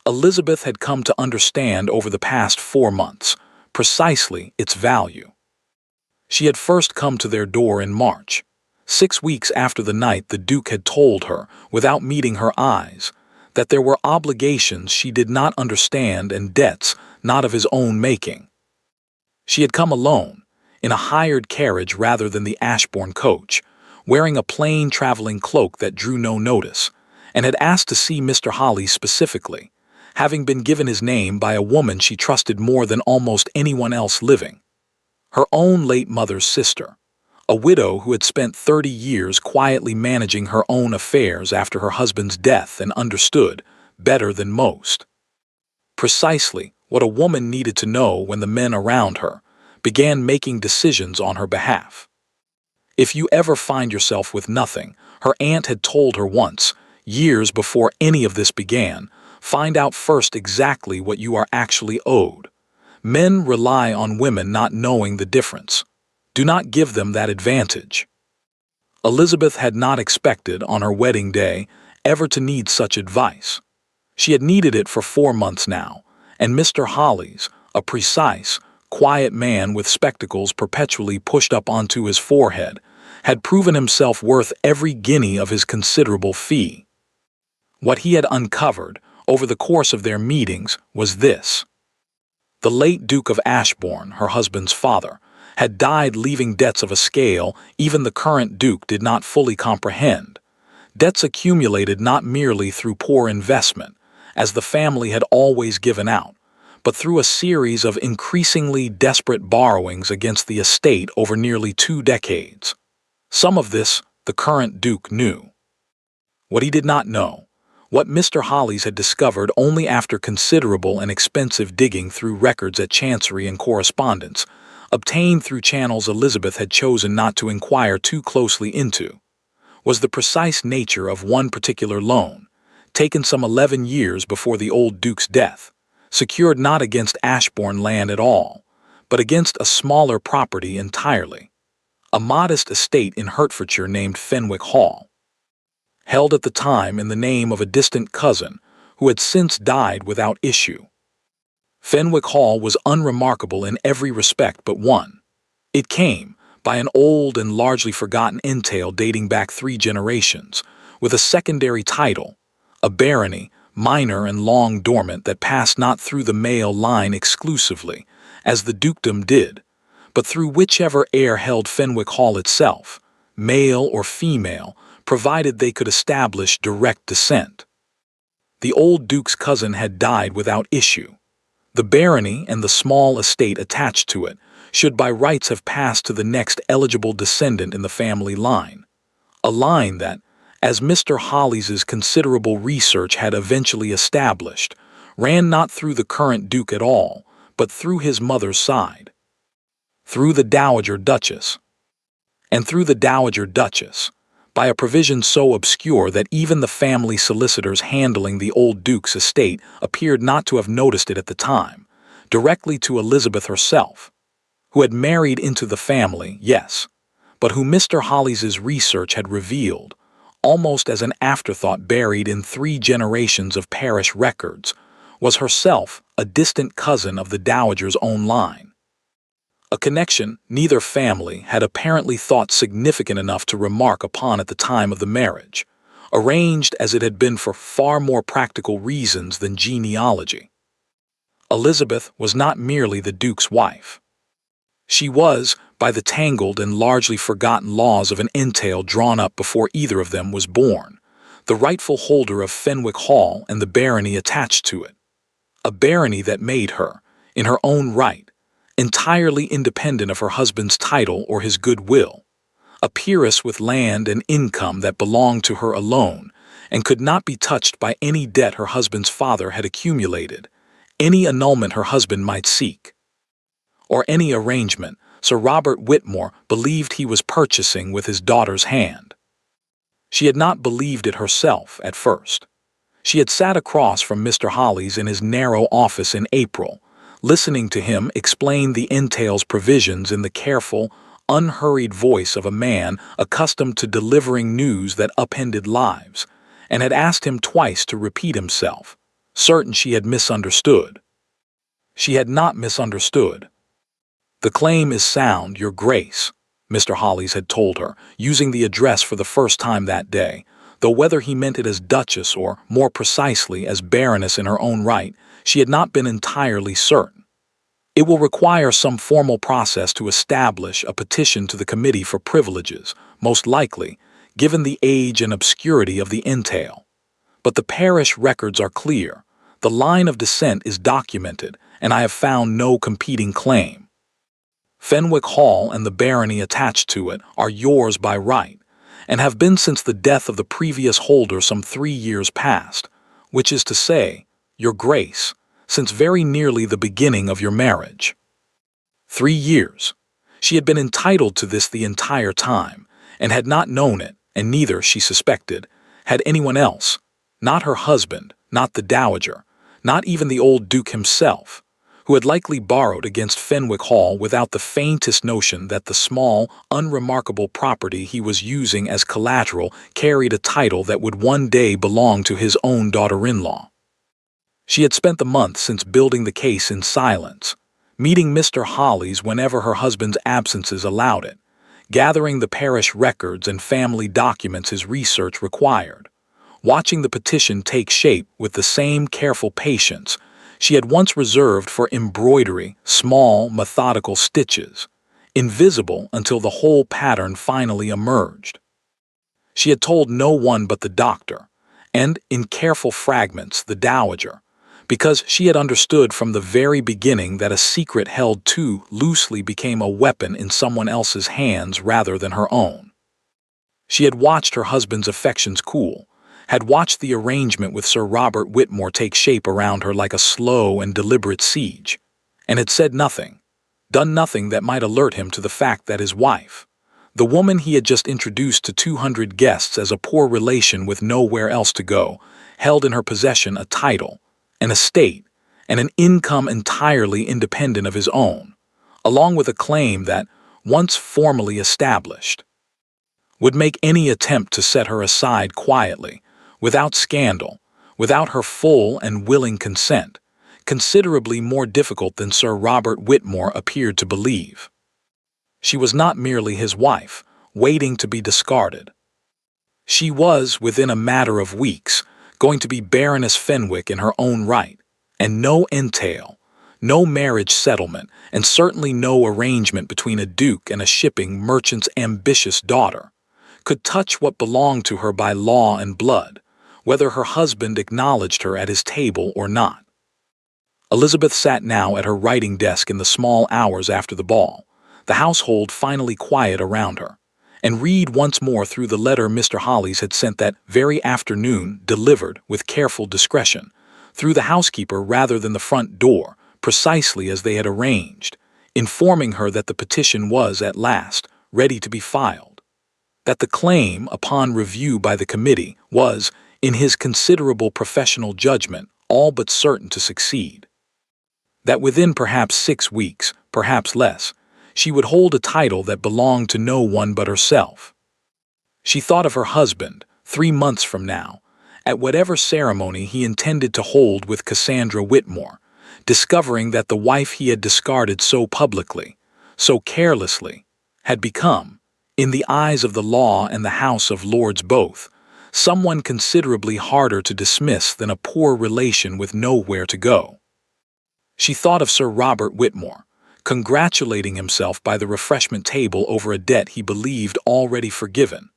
Elizabeth had come to understand over the past 4 months, precisely its value. She had first come to their door in March, 6 weeks after the night the Duke had told her, without meeting her eyes, that there were obligations she did not understand and debts not of his own making. She had come alone, in a hired carriage rather than the Ashbourne coach, wearing a plain traveling cloak that drew no notice, and had asked to see Mr. Hollies specifically, having been given his name by a woman she trusted more than almost anyone else living. Her own late mother's sister, a widow who had spent 30 years quietly managing her own affairs after her husband's death and understood, better than most, precisely what a woman needed to know when the men around her began making decisions on her behalf. If you ever find yourself with nothing, her aunt had told her once, years before any of this began, find out first exactly what you are actually owed. Men rely on women not knowing the difference. Do not give them that advantage. Elizabeth had not expected, on her wedding day, ever to need such advice. She had needed it for 4 months now, and Mr. Hollis, a precise, quiet man with spectacles perpetually pushed up onto his forehead, had proven himself worth every guinea of his considerable fee. What he had uncovered, over the course of their meetings, was this. The late Duke of Ashbourne, her husband's father, had died leaving debts of a scale even the current Duke did not fully comprehend. Debts accumulated not merely through poor investment, as the family had always given out, but through a series of increasingly desperate borrowings against the estate over nearly 2 decades. Some of this the current Duke knew. What he did not know, what Mr. Hollis had discovered only after considerable and expensive digging through records at Chancery and correspondence, obtained through channels Elizabeth had chosen not to inquire too closely into, was the precise nature of one particular loan, taken some 11 years before the old Duke's death, secured not against Ashbourne land at all, but against a smaller property entirely, a modest estate in Hertfordshire named Fenwick Hall, held at the time in the name of a distant cousin who had since died without issue. Fenwick Hall was unremarkable in every respect but one. It came by an old and largely forgotten entail dating back 3 generations, with a secondary title, a barony, minor and long dormant that passed not through the male line exclusively, as the dukedom did, but through whichever heir held Fenwick Hall itself, male or female, provided they could establish direct descent. The old Duke's cousin had died without issue. The barony and the small estate attached to it should by rights have passed to the next eligible descendant in the family line, a line that, as Mr. Hollis's considerable research had eventually established, ran not through the current Duke at all, but through his mother's side, through the Dowager Duchess. And through the Dowager Duchess, by a provision so obscure that even the family solicitors handling the old Duke's estate appeared not to have noticed it at the time, directly to Elizabeth herself, who had married into the family, yes, but who Mr. Hollis's research had revealed, almost as an afterthought buried in 3 generations of parish records, was herself a distant cousin of the Dowager's own line. A connection neither family had apparently thought significant enough to remark upon at the time of the marriage, arranged as it had been for far more practical reasons than genealogy. Elizabeth was not merely the Duke's wife. She was, by the tangled and largely forgotten laws of an entail drawn up before either of them was born, the rightful holder of Fenwick Hall and the barony attached to it, a barony that made her, in her own right, entirely independent of her husband's title or his goodwill, a peeress with land and income that belonged to her alone and could not be touched by any debt her husband's father had accumulated, any annulment her husband might seek, or any arrangement Sir Robert Whitmore believed he was purchasing with his daughter's hand. She had not believed it herself at first. She had sat across from Mr. Hollis in his narrow office in April, listening to him explain the entail's provisions in the careful, unhurried voice of a man accustomed to delivering news that upended lives, and had asked him twice to repeat himself, certain she had misunderstood. She had not misunderstood. "The claim is sound, Your Grace," Mr. Hollis had told her, using the address for the first time that day, though whether he meant it as Duchess or, more precisely, as Baroness in her own right, she had not been entirely certain. "It will require some formal process to establish a petition to the Committee for Privileges, most likely, given the age and obscurity of the entail. But the parish records are clear. The line of descent is documented, and I have found no competing claim. Fenwick Hall and the barony attached to it are yours by right, and have been since the death of the previous holder some 3 years past, which is to say, your grace, since very nearly the beginning of your marriage. 3 years. She had been entitled to this the entire time, and had not known it, and neither, she suspected, had anyone else, not her husband, not the dowager, not even the old Duke himself, who had likely borrowed against Fenwick Hall without the faintest notion that the small, unremarkable property he was using as collateral carried a title that would one day belong to his own daughter-in-law. She had spent the month since building the case in silence, meeting Mr. Hollies whenever her husband's absences allowed it, gathering the parish records and family documents his research required, watching the petition take shape with the same careful patience she had once reserved for embroidery, small, methodical stitches, invisible until the whole pattern finally emerged. She had told no one but the doctor, and, in careful fragments, the dowager, because she had understood from the very beginning that a secret held too loosely became a weapon in someone else's hands rather than her own. She had watched her husband's affections cool, had watched the arrangement with Sir Robert Whitmore take shape around her like a slow and deliberate siege, and had said nothing, done nothing that might alert him to the fact that his wife, the woman he had just introduced to 200 guests as a poor relation with nowhere else to go, held in her possession a title, an estate, and an income entirely independent of his own, along with a claim that, once formally established, would make any attempt to set her aside quietly, without scandal, without her full and willing consent, considerably more difficult than Sir Robert Whitmore appeared to believe. She was not merely his wife, waiting to be discarded. She was, within a matter of weeks, going to be Baroness Fenwick in her own right, and no entail, no marriage settlement, and certainly no arrangement between a duke and a shipping merchant's ambitious daughter, could touch what belonged to her by law and blood, whether her husband acknowledged her at his table or not. Elizabeth sat now at her writing desk in the small hours after the ball, the household finally quiet around her, and read once more through the letter Mr. Hollies had sent that very afternoon, delivered, with careful discretion, through the housekeeper rather than the front door, precisely as they had arranged, informing her that the petition was, at last, ready to be filed, that the claim, upon review by the committee, was, in his considerable professional judgment, all but certain to succeed, that within perhaps 6 weeks, perhaps less, she would hold a title that belonged to no one but herself. She thought of her husband, 3 months from now, at whatever ceremony he intended to hold with Cassandra Whitmore, discovering that the wife he had discarded so publicly, so carelessly, had become, in the eyes of the law and the House of Lords both, someone considerably harder to dismiss than a poor relation with nowhere to go. She thought of Sir Robert Whitmore, congratulating himself by the refreshment table over a debt he believed already forgiven,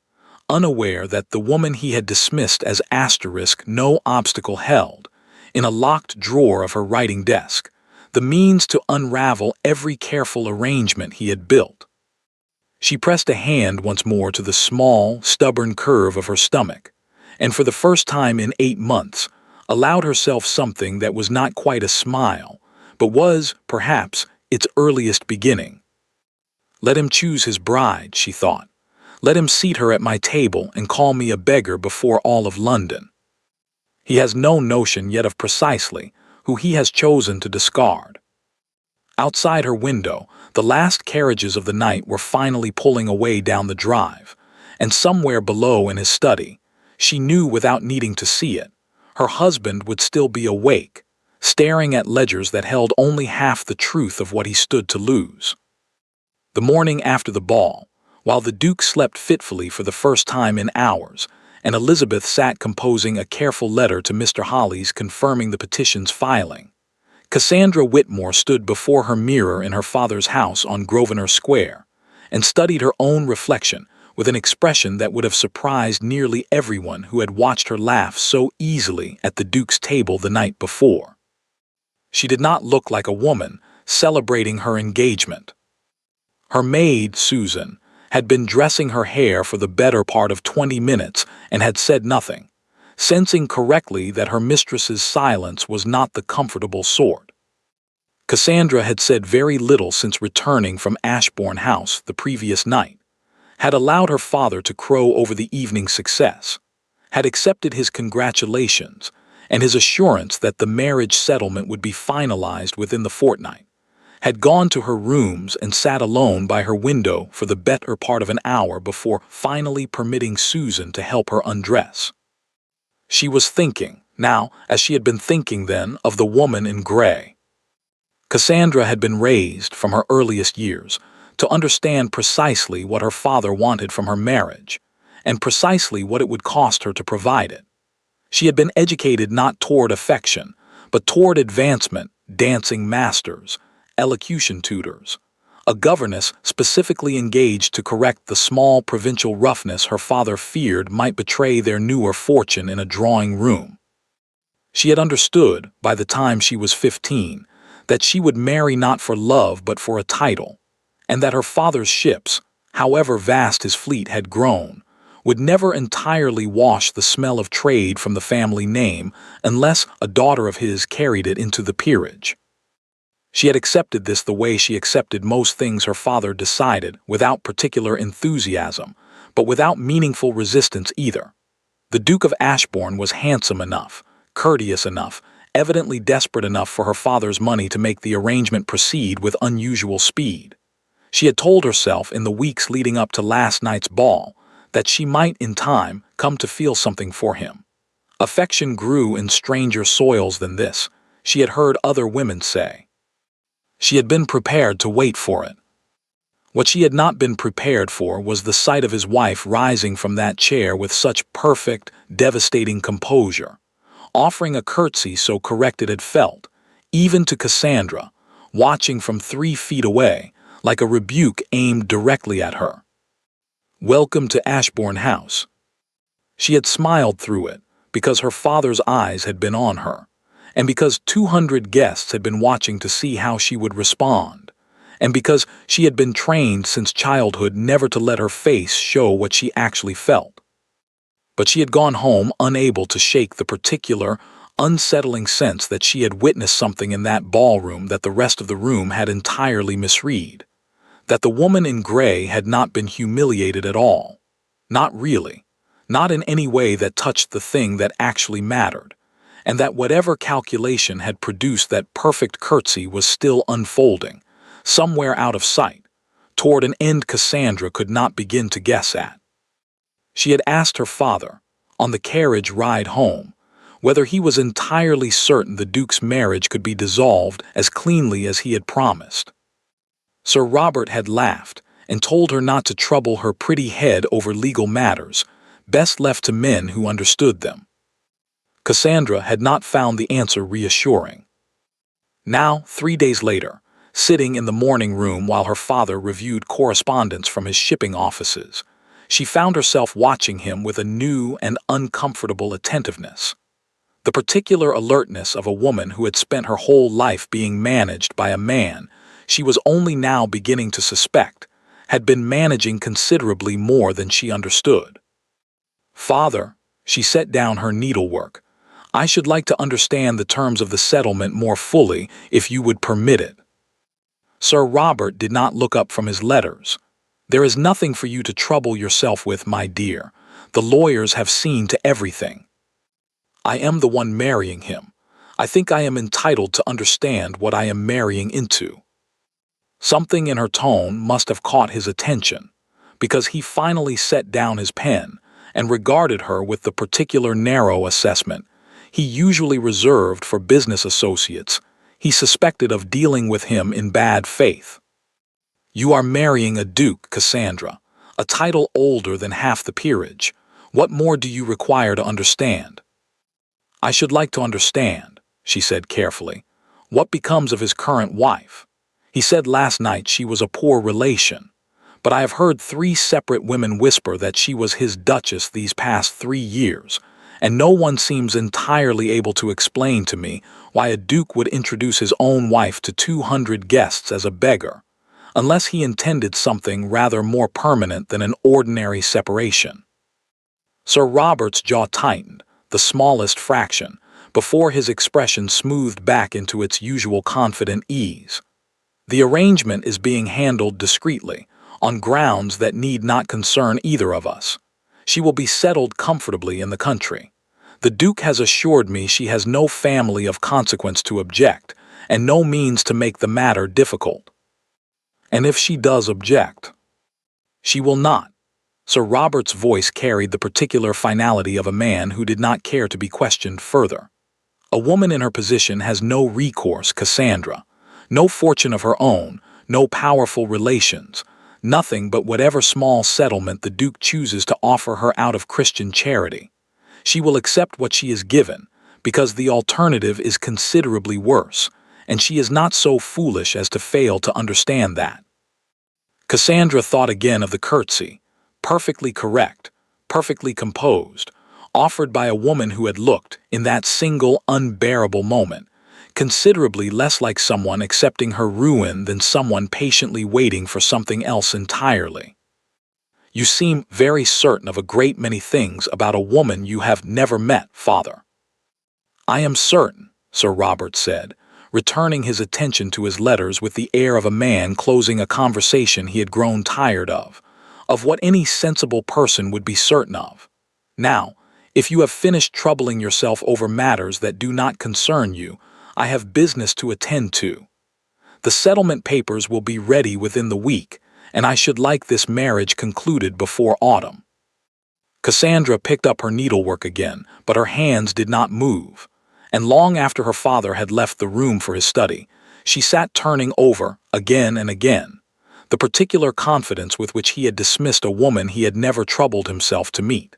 unaware that the woman he had dismissed as asterisk no obstacle held, in a locked drawer of her writing desk, the means to unravel every careful arrangement he had built. She pressed a hand once more to the small, stubborn curve of her stomach, and for the first time in 8 months, allowed herself something that was not quite a smile, but was, perhaps, its earliest beginning. Let him choose his bride, she thought. Let him seat her at my table and call me a beggar before all of London. He has no notion yet of precisely who he has chosen to discard. Outside her window, the last carriages of the night were finally pulling away down the drive, and somewhere below in his study, she knew without needing to see it, her husband would still be awake, staring at ledgers that held only half the truth of what he stood to lose. The morning after the ball, while the Duke slept fitfully for the first time in hours, and Elizabeth sat composing a careful letter to Mr. Hollies confirming the petition's filing, Cassandra Whitmore stood before her mirror in her father's house on Grosvenor Square, and studied her own reflection with an expression that would have surprised nearly everyone who had watched her laugh so easily at the Duke's table the night before. She did not look like a woman celebrating her engagement. Her maid, Susan, had been dressing her hair for the better part of 20 minutes and had said nothing, sensing correctly that her mistress's silence was not the comfortable sort. Cassandra had said very little since returning from Ashbourne House the previous night, had allowed her father to crow over the evening's success, had accepted his congratulations and his assurance that the marriage settlement would be finalized within the fortnight, had gone to her rooms and sat alone by her window for the better part of an hour before finally permitting Susan to help her undress. She was thinking, now, as she had been thinking then, of the woman in gray. Cassandra had been raised, from her earliest years, to understand precisely what her father wanted from her marriage, and precisely what it would cost her to provide it. She had been educated not toward affection, but toward advancement, dancing masters, elocution tutors, a governess specifically engaged to correct the small provincial roughness her father feared might betray their newer fortune in a drawing room. She had understood, by the time she was 15, that she would marry not for love but for a title, and that her father's ships, however vast his fleet had grown, would never entirely wash the smell of trade from the family name unless a daughter of his carried it into the peerage. She had accepted this the way she accepted most things her father decided, without particular enthusiasm, but without meaningful resistance either. The Duke of Ashbourne was handsome enough, courteous enough, evidently desperate enough for her father's money to make the arrangement proceed with unusual speed. She had told herself in the weeks leading up to last night's ball that she might, in time, come to feel something for him. Affection grew in stranger soils than this, she had heard other women say. She had been prepared to wait for it. What she had not been prepared for was the sight of his wife rising from that chair with such perfect, devastating composure, offering a curtsy so correct it had felt, even to Cassandra, watching from 3 feet away, like a rebuke aimed directly at her. "Welcome to Ashbourne House." She had smiled through it, because her father's eyes had been on her, and because 200 guests had been watching to see how she would respond, and because she had been trained since childhood never to let her face show what she actually felt. But she had gone home unable to shake the particular, unsettling sense that she had witnessed something in that ballroom that the rest of the room had entirely misread, that the woman in gray had not been humiliated at all. Not really. Not in any way that touched the thing that actually mattered, and that whatever calculation had produced that perfect curtsy was still unfolding, somewhere out of sight, toward an end Cassandra could not begin to guess at. She had asked her father, on the carriage ride home, whether he was entirely certain the Duke's marriage could be dissolved as cleanly as he had promised. Sir Robert had laughed and told her not to trouble her pretty head over legal matters, best left to men who understood them. Cassandra had not found the answer reassuring. Now, 3 days later, sitting in the morning room while her father reviewed correspondence from his shipping offices, she found herself watching him with a new and uncomfortable attentiveness. The particular alertness of a woman who had spent her whole life being managed by a man she was only now beginning to suspect had been managing considerably more than she understood. "Father," she set down her needlework, "I should like to understand the terms of the settlement more fully, if you would permit it." Sir Robert did not look up from his letters. "There is nothing for you to trouble yourself with, my dear. The lawyers have seen to everything. I am the one marrying him. I think I am entitled to understand what I am marrying into." Something in her tone must have caught his attention, because he finally set down his pen and regarded her with the particular narrow assessment he usually reserved for business associates he suspected of dealing with him in bad faith. "You are marrying a duke, Cassandra, a title older than half the peerage. What more do you require to understand?" "I should like to understand," she said carefully, "what becomes of his current wife. He said last night she was a poor relation, but I have heard 3 separate women whisper that she was his duchess these past 3 years, and no one seems entirely able to explain to me why a duke would introduce his own wife to 200 guests as a beggar, unless he intended something rather more permanent than an ordinary separation. Sir Robert's jaw tightened, the smallest fraction, before his expression smoothed back into its usual confident ease. The arrangement is being handled discreetly, on grounds that need not concern either of us. She will be settled comfortably in the country. The Duke has assured me she has no family of consequence to object, and no means to make the matter difficult. And if she does object, she will not. Sir Robert's voice carried the particular finality of a man who did not care to be questioned further. A woman in her position has no recourse, Cassandra. No fortune of her own, no powerful relations, nothing but whatever small settlement the Duke chooses to offer her out of Christian charity. She will accept what she is given, because the alternative is considerably worse, and she is not so foolish as to fail to understand that. Cassandra thought again of the curtsy, perfectly correct, perfectly composed, offered by a woman who had looked, in that single unbearable moment, considerably less like someone accepting her ruin than someone patiently waiting for something else entirely. You seem very certain of a great many things about a woman you have never met, Father. I am certain, Sir Robert said, returning his attention to his letters with the air of a man closing a conversation he had grown tired of what any sensible person would be certain of. Now, if you have finished troubling yourself over matters that do not concern you, I have business to attend to. The settlement papers will be ready within the week, and I should like this marriage concluded before autumn. Cassandra picked up her needlework again, but her hands did not move, and long after her father had left the room for his study, she sat turning over, again and again, the particular confidence with which he had dismissed a woman he had never troubled himself to meet.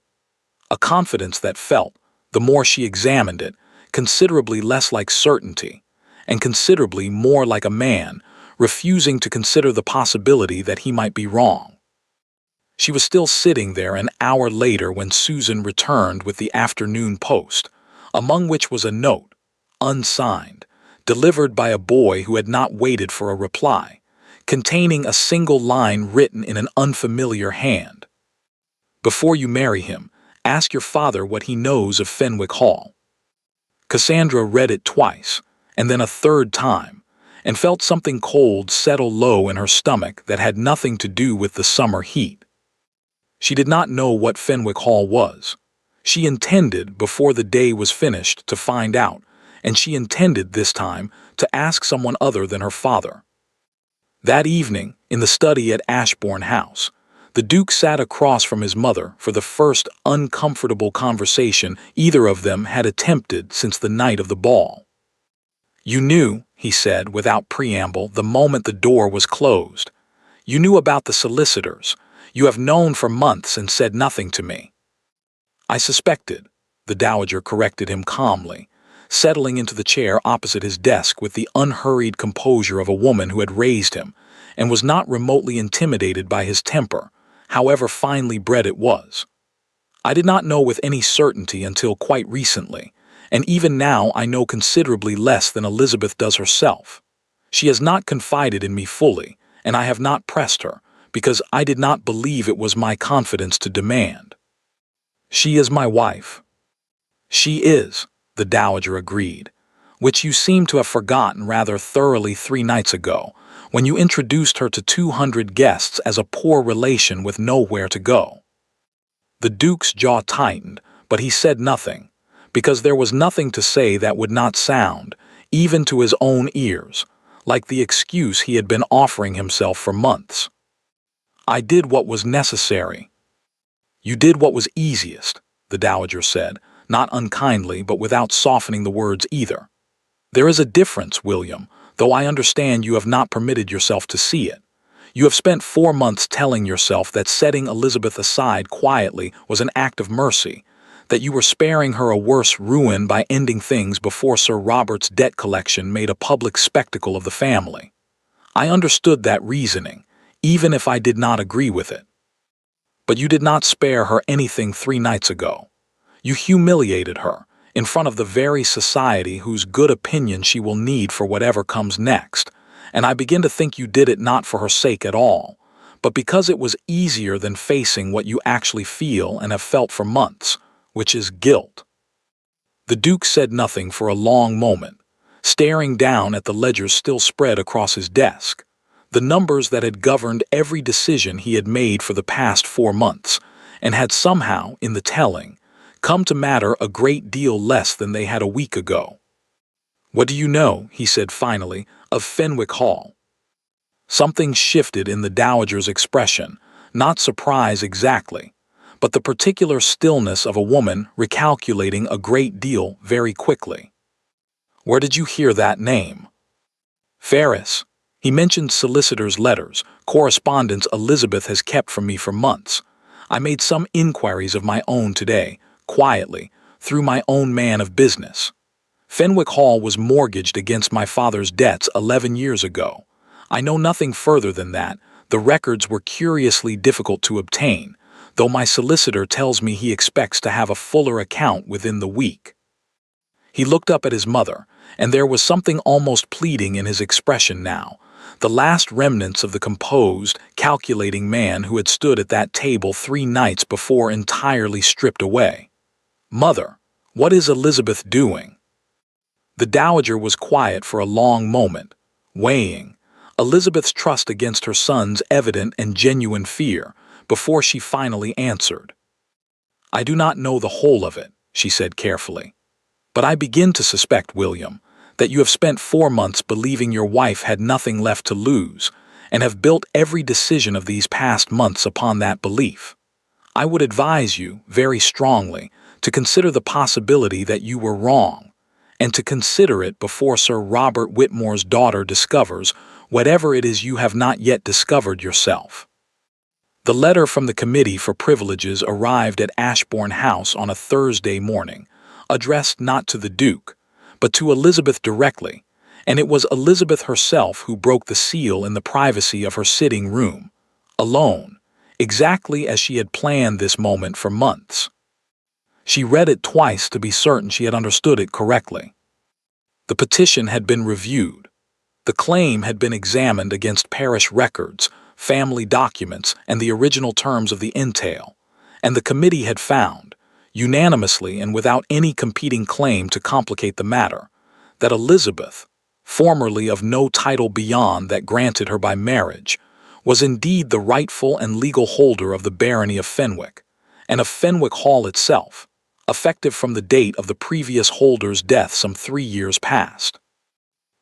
A confidence that felt, the more she examined it, considerably less like certainty, and considerably more like a man refusing to consider the possibility that he might be wrong. She was still sitting there an hour later when Susan returned with the afternoon post, among which was a note, unsigned, delivered by a boy who had not waited for a reply, containing a single line written in an unfamiliar hand. Before you marry him, ask your father what he knows of Fenwick Hall. Cassandra read it twice, and then a third time, and felt something cold settle low in her stomach that had nothing to do with the summer heat. She did not know what Fenwick Hall was. She intended, before the day was finished, to find out, and she intended this time to ask someone other than her father. That evening, in the study at Ashbourne House, the Duke sat across from his mother for the first uncomfortable conversation either of them had attempted since the night of the ball. You knew, he said without preamble, the moment the door was closed. You knew about the solicitors. You have known for months and said nothing to me. I suspected, the Dowager corrected him calmly, settling into the chair opposite his desk with the unhurried composure of a woman who had raised him and was not remotely intimidated by his temper, however finely bred it was. I did not know with any certainty until quite recently, and even now I know considerably less than Elizabeth does herself. She has not confided in me fully, and I have not pressed her, because I did not believe it was my confidence to demand. She is my wife. She is, the Dowager agreed, which you seem to have forgotten rather thoroughly 3 nights ago, when you introduced her to 200 guests as a poor relation with nowhere to go. The Duke's jaw tightened, but he said nothing, because there was nothing to say that would not sound, even to his own ears, like the excuse he had been offering himself for months. I did what was necessary. You did what was easiest, the Dowager said, not unkindly but without softening the words either. There is a difference, William, though I understand you have not permitted yourself to see it. You have spent 4 months telling yourself that setting Elizabeth aside quietly was an act of mercy, that you were sparing her a worse ruin by ending things before Sir Robert's debt collection made a public spectacle of the family. I understood that reasoning, even if I did not agree with it. But you did not spare her anything 3 nights ago. You humiliated her in front of the very society whose good opinion she will need for whatever comes next, and I begin to think you did it not for her sake at all, but because it was easier than facing what you actually feel and have felt for months, which is guilt. The Duke said nothing for a long moment, staring down at the ledgers still spread across his desk, the numbers that had governed every decision he had made for the past 4 months, and had somehow, in the telling, come to matter a great deal less than they had a week ago. "What do you know," he said finally, "of Fenwick Hall?" Something shifted in the Dowager's expression, not surprise exactly, but the particular stillness of a woman recalculating a great deal very quickly. "Where did you hear that name?" "Ferris. He mentioned solicitors' letters, correspondence Elizabeth has kept from me for months. I made some inquiries of my own today, quietly, through my own man of business. Fenwick Hall was mortgaged against my father's debts 11 years ago. I know nothing further than that. The records were curiously difficult to obtain, though my solicitor tells me he expects to have a fuller account within the week." He looked up at his mother, and there was something almost pleading in his expression now, the last remnants of the composed, calculating man who had stood at that table 3 nights before entirely stripped away. "Mother, what is Elizabeth doing?" The Dowager was quiet for a long moment, weighing Elizabeth's trust against her son's evident and genuine fear, before she finally answered. "I do not know the whole of it," she said carefully. "But I begin to suspect, William, that you have spent 4 months believing your wife had nothing left to lose, and have built every decision of these past months upon that belief. I would advise you, very strongly, to consider the possibility that you were wrong, and to consider it before Sir Robert Whitmore's daughter discovers whatever it is you have not yet discovered yourself." The letter from the Committee for Privileges arrived at Ashbourne House on a Thursday morning, addressed not to the Duke, but to Elizabeth directly, and it was Elizabeth herself who broke the seal in the privacy of her sitting room, alone, exactly as she had planned this moment for months. She read it twice to be certain she had understood it correctly. The petition had been reviewed. The claim had been examined against parish records, family documents, and the original terms of the entail, and the committee had found, unanimously and without any competing claim to complicate the matter, that Elizabeth, formerly of no title beyond that granted her by marriage, was indeed the rightful and legal holder of the barony of Fenwick, and of Fenwick Hall itself, effective from the date of the previous holder's death some 3 years past.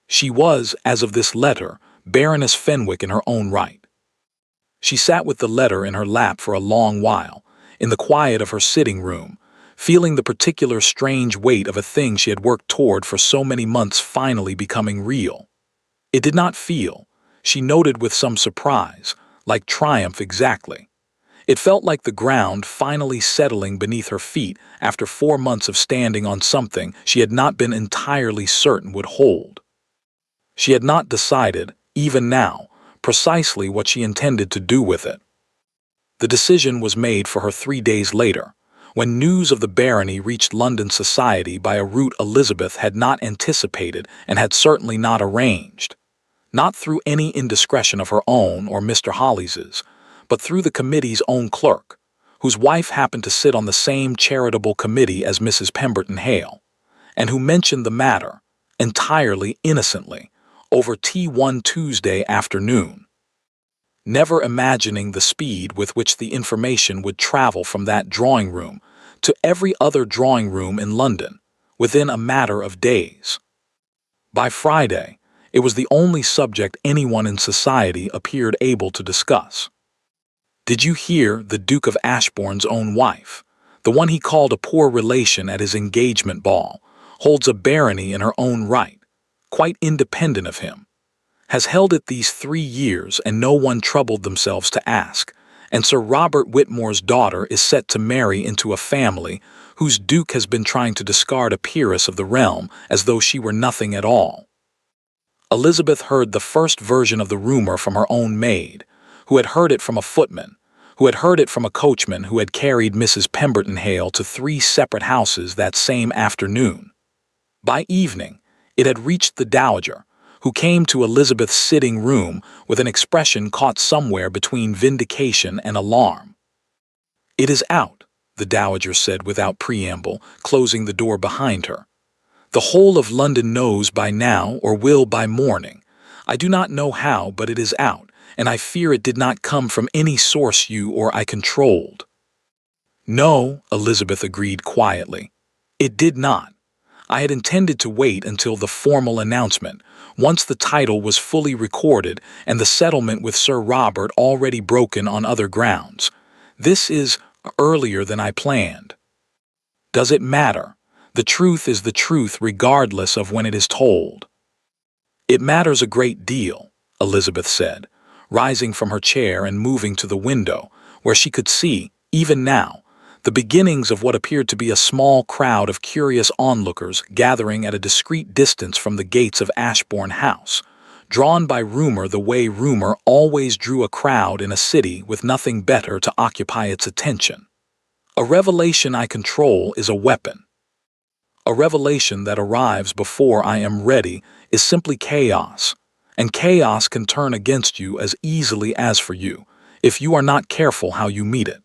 She was, as of this letter, Baroness Fenwick in her own right. She sat with the letter in her lap for a long while, in the quiet of her sitting room, feeling the particular strange weight of a thing she had worked toward for so many months finally becoming real. It did not feel, she noted with some surprise, like triumph exactly. It felt like the ground finally settling beneath her feet after 4 months of standing on something she had not been entirely certain would hold. She had not decided, even now, precisely what she intended to do with it. The decision was made for her 3 days later, when news of the barony reached London society by a route Elizabeth had not anticipated and had certainly not arranged. Not through any indiscretion of her own or Mr. Hollies's, but through the committee's own clerk, whose wife happened to sit on the same charitable committee as Mrs. Pemberton Hale, and who mentioned the matter, entirely innocently, over tea one Tuesday afternoon, never imagining the speed with which the information would travel from that drawing-room to every other drawing-room in London, within a matter of days. By Friday, it was the only subject anyone in society appeared able to discuss. "Did you hear the Duke of Ashbourne's own wife, the one he called a poor relation at his engagement ball, holds a barony in her own right, quite independent of him, has held it these 3 years and no one troubled themselves to ask, and Sir Robert Whitmore's daughter is set to marry into a family whose Duke has been trying to discard a peeress of the realm as though she were nothing at all." Elizabeth heard the first version of the rumor from her own maid, who had heard it from a footman, who had heard it from a coachman who had carried Mrs. Pemberton Hale to 3 separate houses that same afternoon. By evening, it had reached the dowager, who came to Elizabeth's sitting room with an expression caught somewhere between vindication and alarm. "It is out," the dowager said without preamble, closing the door behind her. "The whole of London knows by now or will by morning. I do not know how, but it is out, and I fear it did not come from any source you or I controlled." "No," Elizabeth agreed quietly. "It did not. I had intended to wait until the formal announcement, once the title was fully recorded and the settlement with Sir Robert already broken on other grounds. This is earlier than I planned." "Does it matter? The truth is the truth regardless of when it is told." "It matters a great deal," Elizabeth said, rising from her chair and moving to the window, where she could see, even now, the beginnings of what appeared to be a small crowd of curious onlookers gathering at a discreet distance from the gates of Ashbourne House, drawn by rumor the way rumor always drew a crowd in a city with nothing better to occupy its attention. "A revelation I control is a weapon. A revelation that arrives before I am ready is simply chaos, and chaos can turn against you as easily as for you, if you are not careful how you meet it."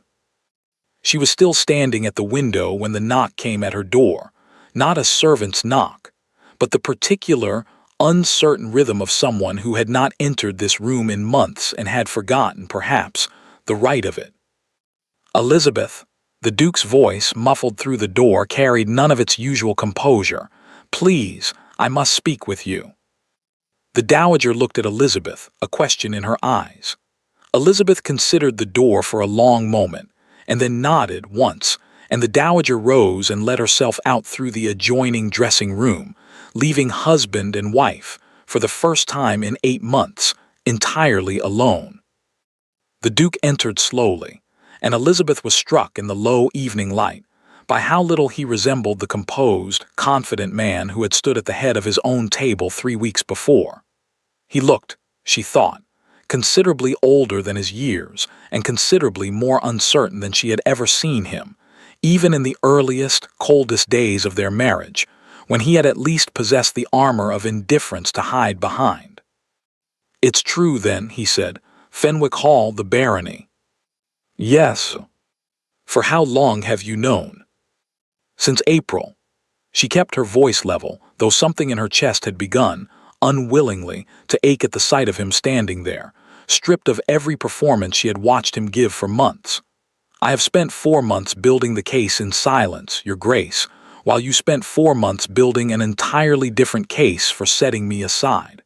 She was still standing at the window when the knock came at her door, not a servant's knock, but the particular, uncertain rhythm of someone who had not entered this room in months and had forgotten, perhaps, the right of it. "Elizabeth," the Duke's voice, muffled through the door, carried none of its usual composure. "Please, I must speak with you." The dowager looked at Elizabeth, a question in her eyes. Elizabeth considered the door for a long moment, and then nodded once, and the dowager rose and let herself out through the adjoining dressing room, leaving husband and wife, for the first time in 8 months, entirely alone. The Duke entered slowly, and Elizabeth was struck in the low evening light by how little he resembled the composed, confident man who had stood at the head of his own table 3 weeks before. He looked, she thought, considerably older than his years and considerably more uncertain than she had ever seen him, even in the earliest, coldest days of their marriage, when he had at least possessed the armor of indifference to hide behind. "It's true, then," he said, "Fenwick Hall, the barony." "Yes." "For how long have you known?" "Since April." She kept her voice level, though something in her chest had begun, unwillingly, to ache at the sight of him standing there, stripped of every performance she had watched him give for months. "I have spent 4 months building the case in silence, Your Grace, while you spent 4 months building an entirely different case for setting me aside.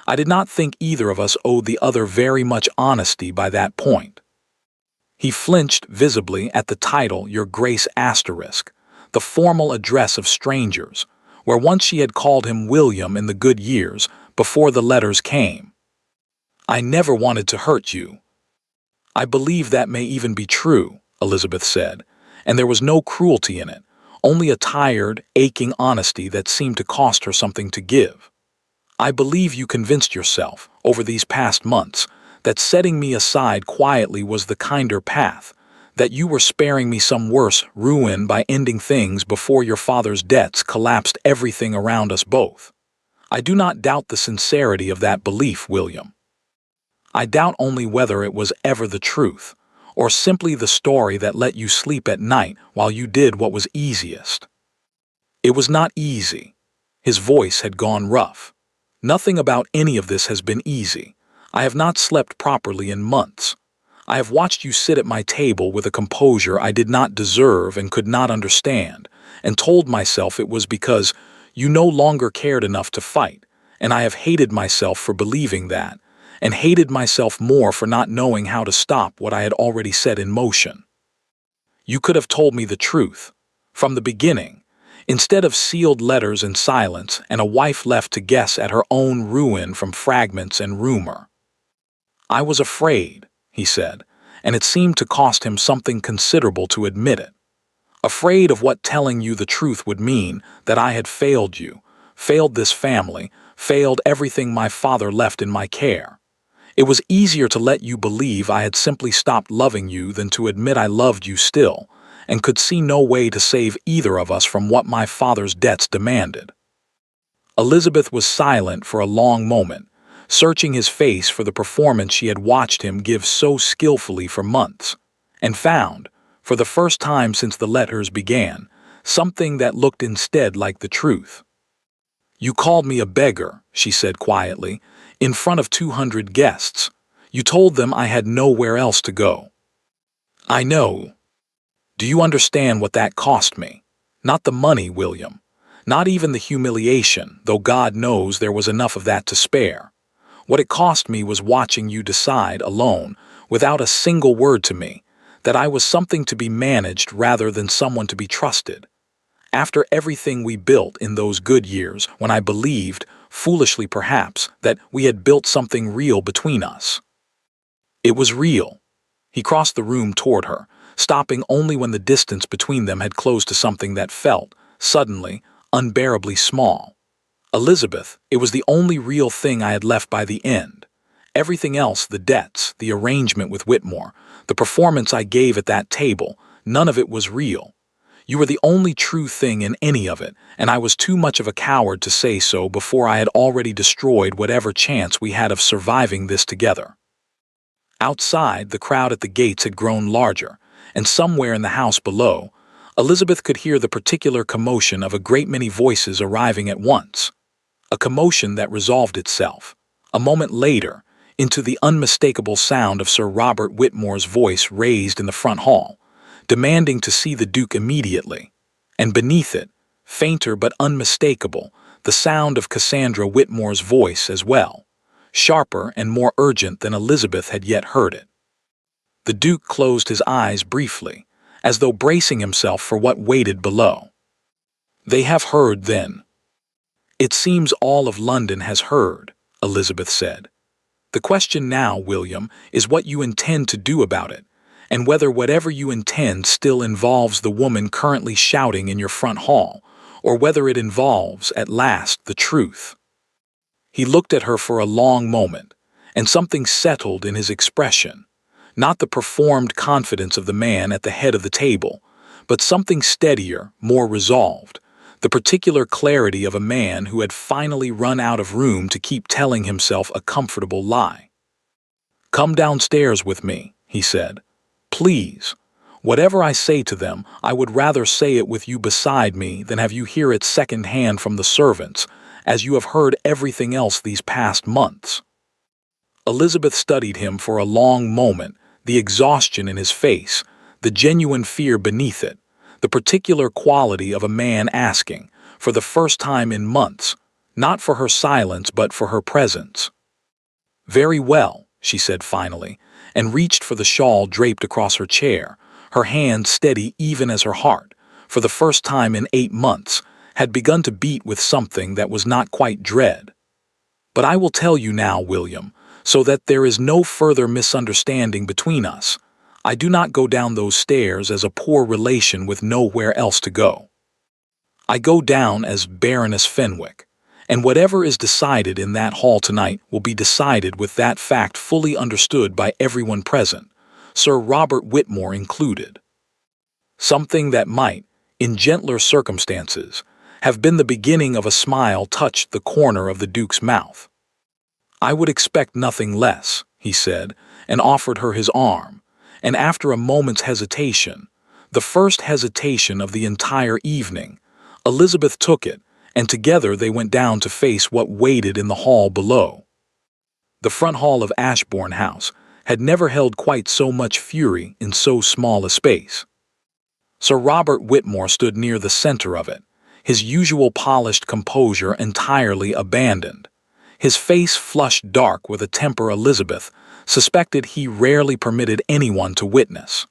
I did not think either of us owed the other very much honesty by that point." He flinched visibly at the title Your Grace asterisk, the formal address of strangers, where once she had called him William in the good years before the letters came. "I never wanted to hurt you." "I believe that may even be true," Elizabeth said, and there was no cruelty in it, only a tired, aching honesty that seemed to cost her something to give. "I believe you convinced yourself, over these past months, that setting me aside quietly was the kinder path, that you were sparing me some worse ruin by ending things before your father's debts collapsed everything around us both. I do not doubt the sincerity of that belief, William. I doubt only whether it was ever the truth, or simply the story that let you sleep at night while you did what was easiest." "It was not easy." His voice had gone rough. "Nothing about any of this has been easy. I have not slept properly in months. I have watched you sit at my table with a composure I did not deserve and could not understand, and told myself it was because you no longer cared enough to fight, and I have hated myself for believing that, and hated myself more for not knowing how to stop what I had already set in motion. You could have told me the truth, from the beginning, instead of sealed letters and silence and a wife left to guess at her own ruin from fragments and rumor." "I was afraid," he said, and it seemed to cost him something considerable to admit it. "Afraid of what telling you the truth would mean, that I had failed you, failed this family, failed everything my father left in my care. It was easier to let you believe I had simply stopped loving you than to admit I loved you still, and could see no way to save either of us from what my father's debts demanded. Elizabeth was silent for a long moment, searching his face for the performance she had watched him give so skillfully for months, and found, for the first time since the letters began, something that looked instead like the truth. "You called me a beggar," she said quietly, "in front of 200 guests. You told them I had nowhere else to go." "I know. Do you understand what that cost me? Not the money, William. Not even the humiliation, though God knows there was enough of that to spare. What it cost me was watching you decide, alone, without a single word to me, that I was something to be managed rather than someone to be trusted. After everything we built in those good years, when I believed, foolishly perhaps, that we had built something real between us. It was real." He crossed the room toward her, stopping only when the distance between them had closed to something that felt, suddenly, unbearably small. "Elizabeth, it was the only real thing I had left by the end. Everything else, the debts, the arrangement with Whitmore, the performance I gave at that table, none of it was real. You were the only true thing in any of it, and I was too much of a coward to say so before I had already destroyed whatever chance we had of surviving this together." Outside, the crowd at the gates had grown larger, and somewhere in the house below, Elizabeth could hear the particular commotion of a great many voices arriving at once. A commotion that resolved itself, a moment later, into the unmistakable sound of Sir Robert Whitmore's voice raised in the front hall, demanding to see the Duke immediately, and beneath it, fainter but unmistakable, the sound of Cassandra Whitmore's voice as well, sharper and more urgent than Elizabeth had yet heard it. The Duke closed his eyes briefly, as though bracing himself for what waited below. "They have heard, then." "It seems all of London has heard," Elizabeth said. "The question now, William, is what you intend to do about it, and whether whatever you intend still involves the woman currently shouting in your front hall, or whether it involves, at last, the truth." He looked at her for a long moment, and something settled in his expression, not the performed confidence of the man at the head of the table, but something steadier, more resolved, the particular clarity of a man who had finally run out of room to keep telling himself a comfortable lie. "Come downstairs with me," he said. "Please. Whatever I say to them, I would rather say it with you beside me than have you hear it second-hand from the servants, as you have heard everything else these past months." Elizabeth studied him for a long moment, the exhaustion in his face, the genuine fear beneath it, the particular quality of a man asking, for the first time in months, not for her silence but for her presence. "Very well," she said finally, and reached for the shawl draped across her chair, her hand steady even as her heart, for the first time in 8 months, had begun to beat with something that was not quite dread. "But I will tell you now, William, so that there is no further misunderstanding between us. I do not go down those stairs as a poor relation with nowhere else to go. I go down as Baroness Fenwick, and whatever is decided in that hall tonight will be decided with that fact fully understood by everyone present, Sir Robert Whitmore included. Something that might, in gentler circumstances, have been the beginning of a smile touched the corner of the Duke's mouth. "I would expect nothing less," he said, and offered her his arm, and after a moment's hesitation, the first hesitation of the entire evening, Elizabeth took it, and together they went down to face what waited in the hall below. The front hall of Ashbourne House had never held quite so much fury in so small a space. Sir Robert Whitmore stood near the center of it, his usual polished composure entirely abandoned, his face flushed dark with a temper Elizabeth suspected he rarely permitted anyone to witness.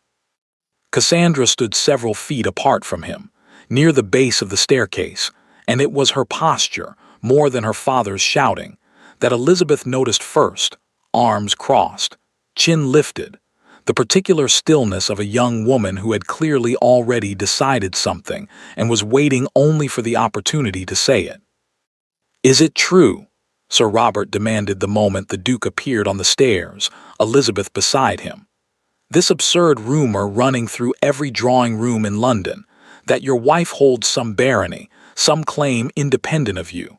Cassandra stood several feet apart from him, near the base of the staircase, and it was her posture, more than her father's shouting, that Elizabeth noticed first, arms crossed, chin lifted, the particular stillness of a young woman who had clearly already decided something and was waiting only for the opportunity to say it. "Is it true?" Sir Robert demanded the moment the Duke appeared on the stairs, Elizabeth beside him. "This absurd rumor running through every drawing room in London, that your wife holds some barony, some claim independent of you.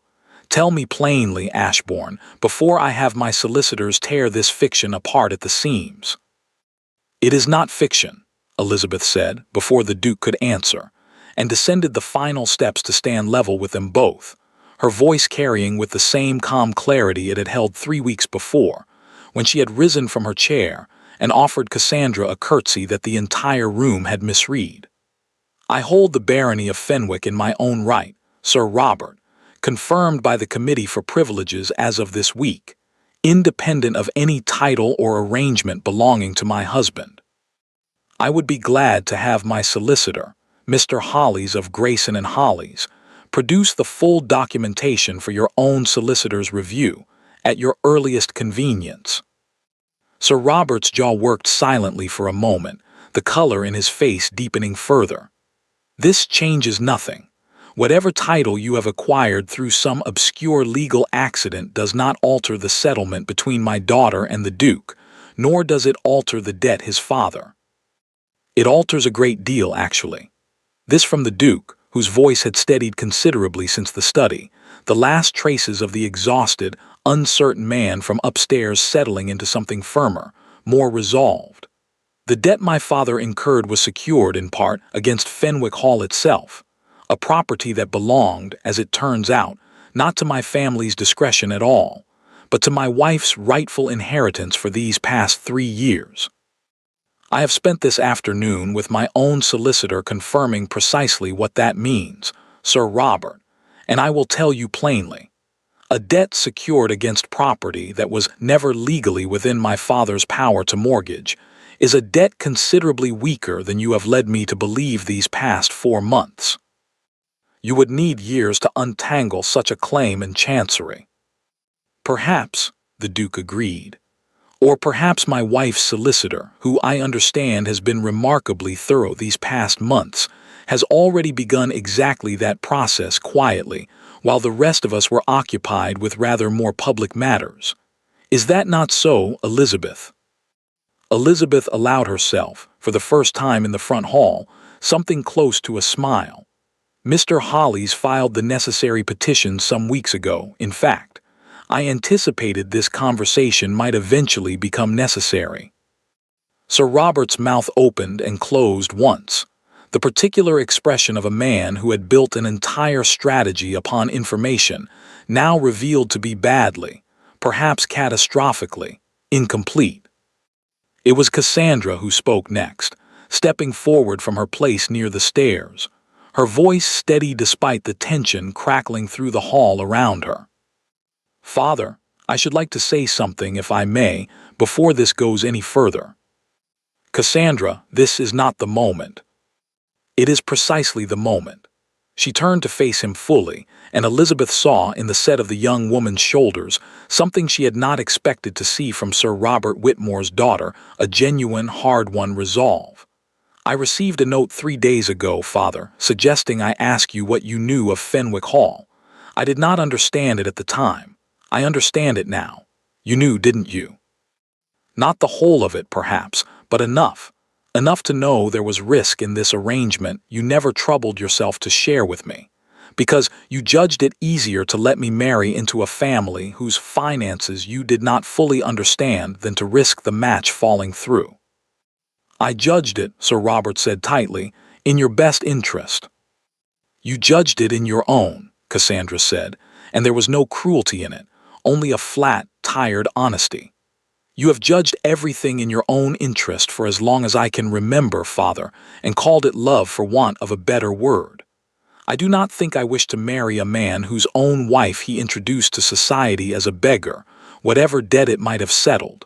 Tell me plainly, Ashbourne, before I have my solicitors tear this fiction apart at the seams." "It is not fiction," Elizabeth said, before the Duke could answer, and descended the final steps to stand level with them both, her voice carrying with the same calm clarity it had held 3 weeks before, when she had risen from her chair and offered Cassandra a curtsy that the entire room had misread. "I hold the barony of Fenwick in my own right, Sir Robert, confirmed by the Committee for Privileges as of this week, independent of any title or arrangement belonging to my husband. I would be glad to have my solicitor, Mr. Hollies of Grayson and Hollies, produce the full documentation for your own solicitor's review at your earliest convenience." Sir Robert's jaw worked silently for a moment, the color in his face deepening further. "This changes nothing. Whatever title you have acquired through some obscure legal accident does not alter the settlement between my daughter and the Duke, nor does it alter the debt his father." "It alters a great deal, actually." This from the Duke, whose voice had steadied considerably since the study, the last traces of the exhausted, uncertain man from upstairs settling into something firmer, more resolved. "The debt my father incurred was secured, in part, against Fenwick Hall itself, a property that belonged, as it turns out, not to my family's discretion at all, but to my wife's rightful inheritance for these past 3 years. I have spent this afternoon with my own solicitor confirming precisely what that means, Sir Robert, and I will tell you plainly. A debt secured against property that was never legally within my father's power to mortgage is a debt considerably weaker than you have led me to believe these past 4 months. You would need years to untangle such a claim in Chancery." "Perhaps," the Duke agreed. "Or perhaps my wife's solicitor, who I understand has been remarkably thorough these past months, has already begun exactly that process quietly, while the rest of us were occupied with rather more public matters. Is that not so, Elizabeth?" Elizabeth allowed herself, for the first time in the front hall, something close to a smile. "Mr. Hollies filed the necessary petition some weeks ago, in fact. I anticipated this conversation might eventually become necessary." Sir Robert's mouth opened and closed once, the particular expression of a man who had built an entire strategy upon information, now revealed to be badly, perhaps catastrophically, incomplete. It was Cassandra who spoke next, stepping forward from her place near the stairs, her voice steady despite the tension crackling through the hall around her. "Father, I should like to say something, if I may, before this goes any further." "Cassandra, this is not the moment." "It is precisely the moment." She turned to face him fully, and Elizabeth saw in the set of the young woman's shoulders something she had not expected to see from Sir Robert Whitmore's daughter, a genuine, hard-won resolve. "I received a note 3 days ago, Father, suggesting I ask you what you knew of Fenwick Hall. I did not understand it at the time. I understand it now. You knew, didn't you? Not the whole of it, perhaps, but enough. Enough to know there was risk in this arrangement you never troubled yourself to share with me, because you judged it easier to let me marry into a family whose finances you did not fully understand than to risk the match falling through." "I judged it," Sir Robert said tightly, "in your best interest." "You judged it in your own," Cassandra said, and there was no cruelty in it, only a flat, tired honesty. "You have judged everything in your own interest for as long as I can remember, Father, and called it love for want of a better word. I do not think I wish to marry a man whose own wife he introduced to society as a beggar, whatever debt it might have settled.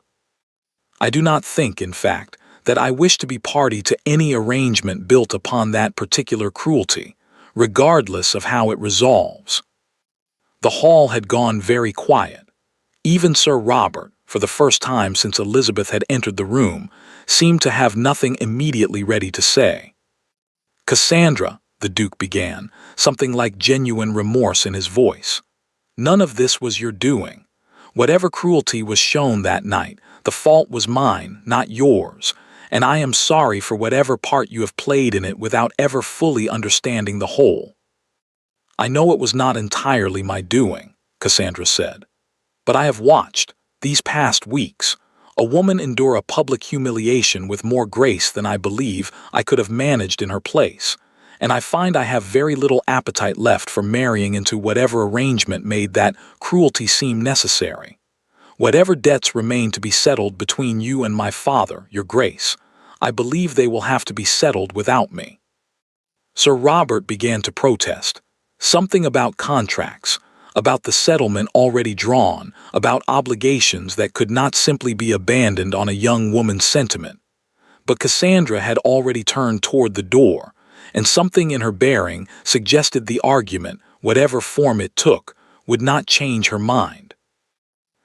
I do not think, in fact, that I wish to be party to any arrangement built upon that particular cruelty, regardless of how it resolves." The hall had gone very quiet. Even Sir Robert, for the first time since Elizabeth had entered the room, seemed to have nothing immediately ready to say. "Cassandra," the Duke began, something like genuine remorse in his voice. None of this was your doing. Whatever cruelty was shown that night, the fault was mine, not yours, and I am sorry for whatever part you have played in it without ever fully understanding the whole. I know it was not entirely my doing, Cassandra said, but I have watched, these past weeks, a woman endure a public humiliation with more grace than I believe I could have managed in her place, and I find I have very little appetite left for marrying into whatever arrangement made that cruelty seem necessary. Whatever debts remain to be settled between you and my father, your grace, I believe they will have to be settled without me. Sir Robert began to protest. Something about contracts, about the settlement already drawn, about obligations that could not simply be abandoned on a young woman's sentiment. But Cassandra had already turned toward the door, and something in her bearing suggested the argument, whatever form it took, would not change her mind.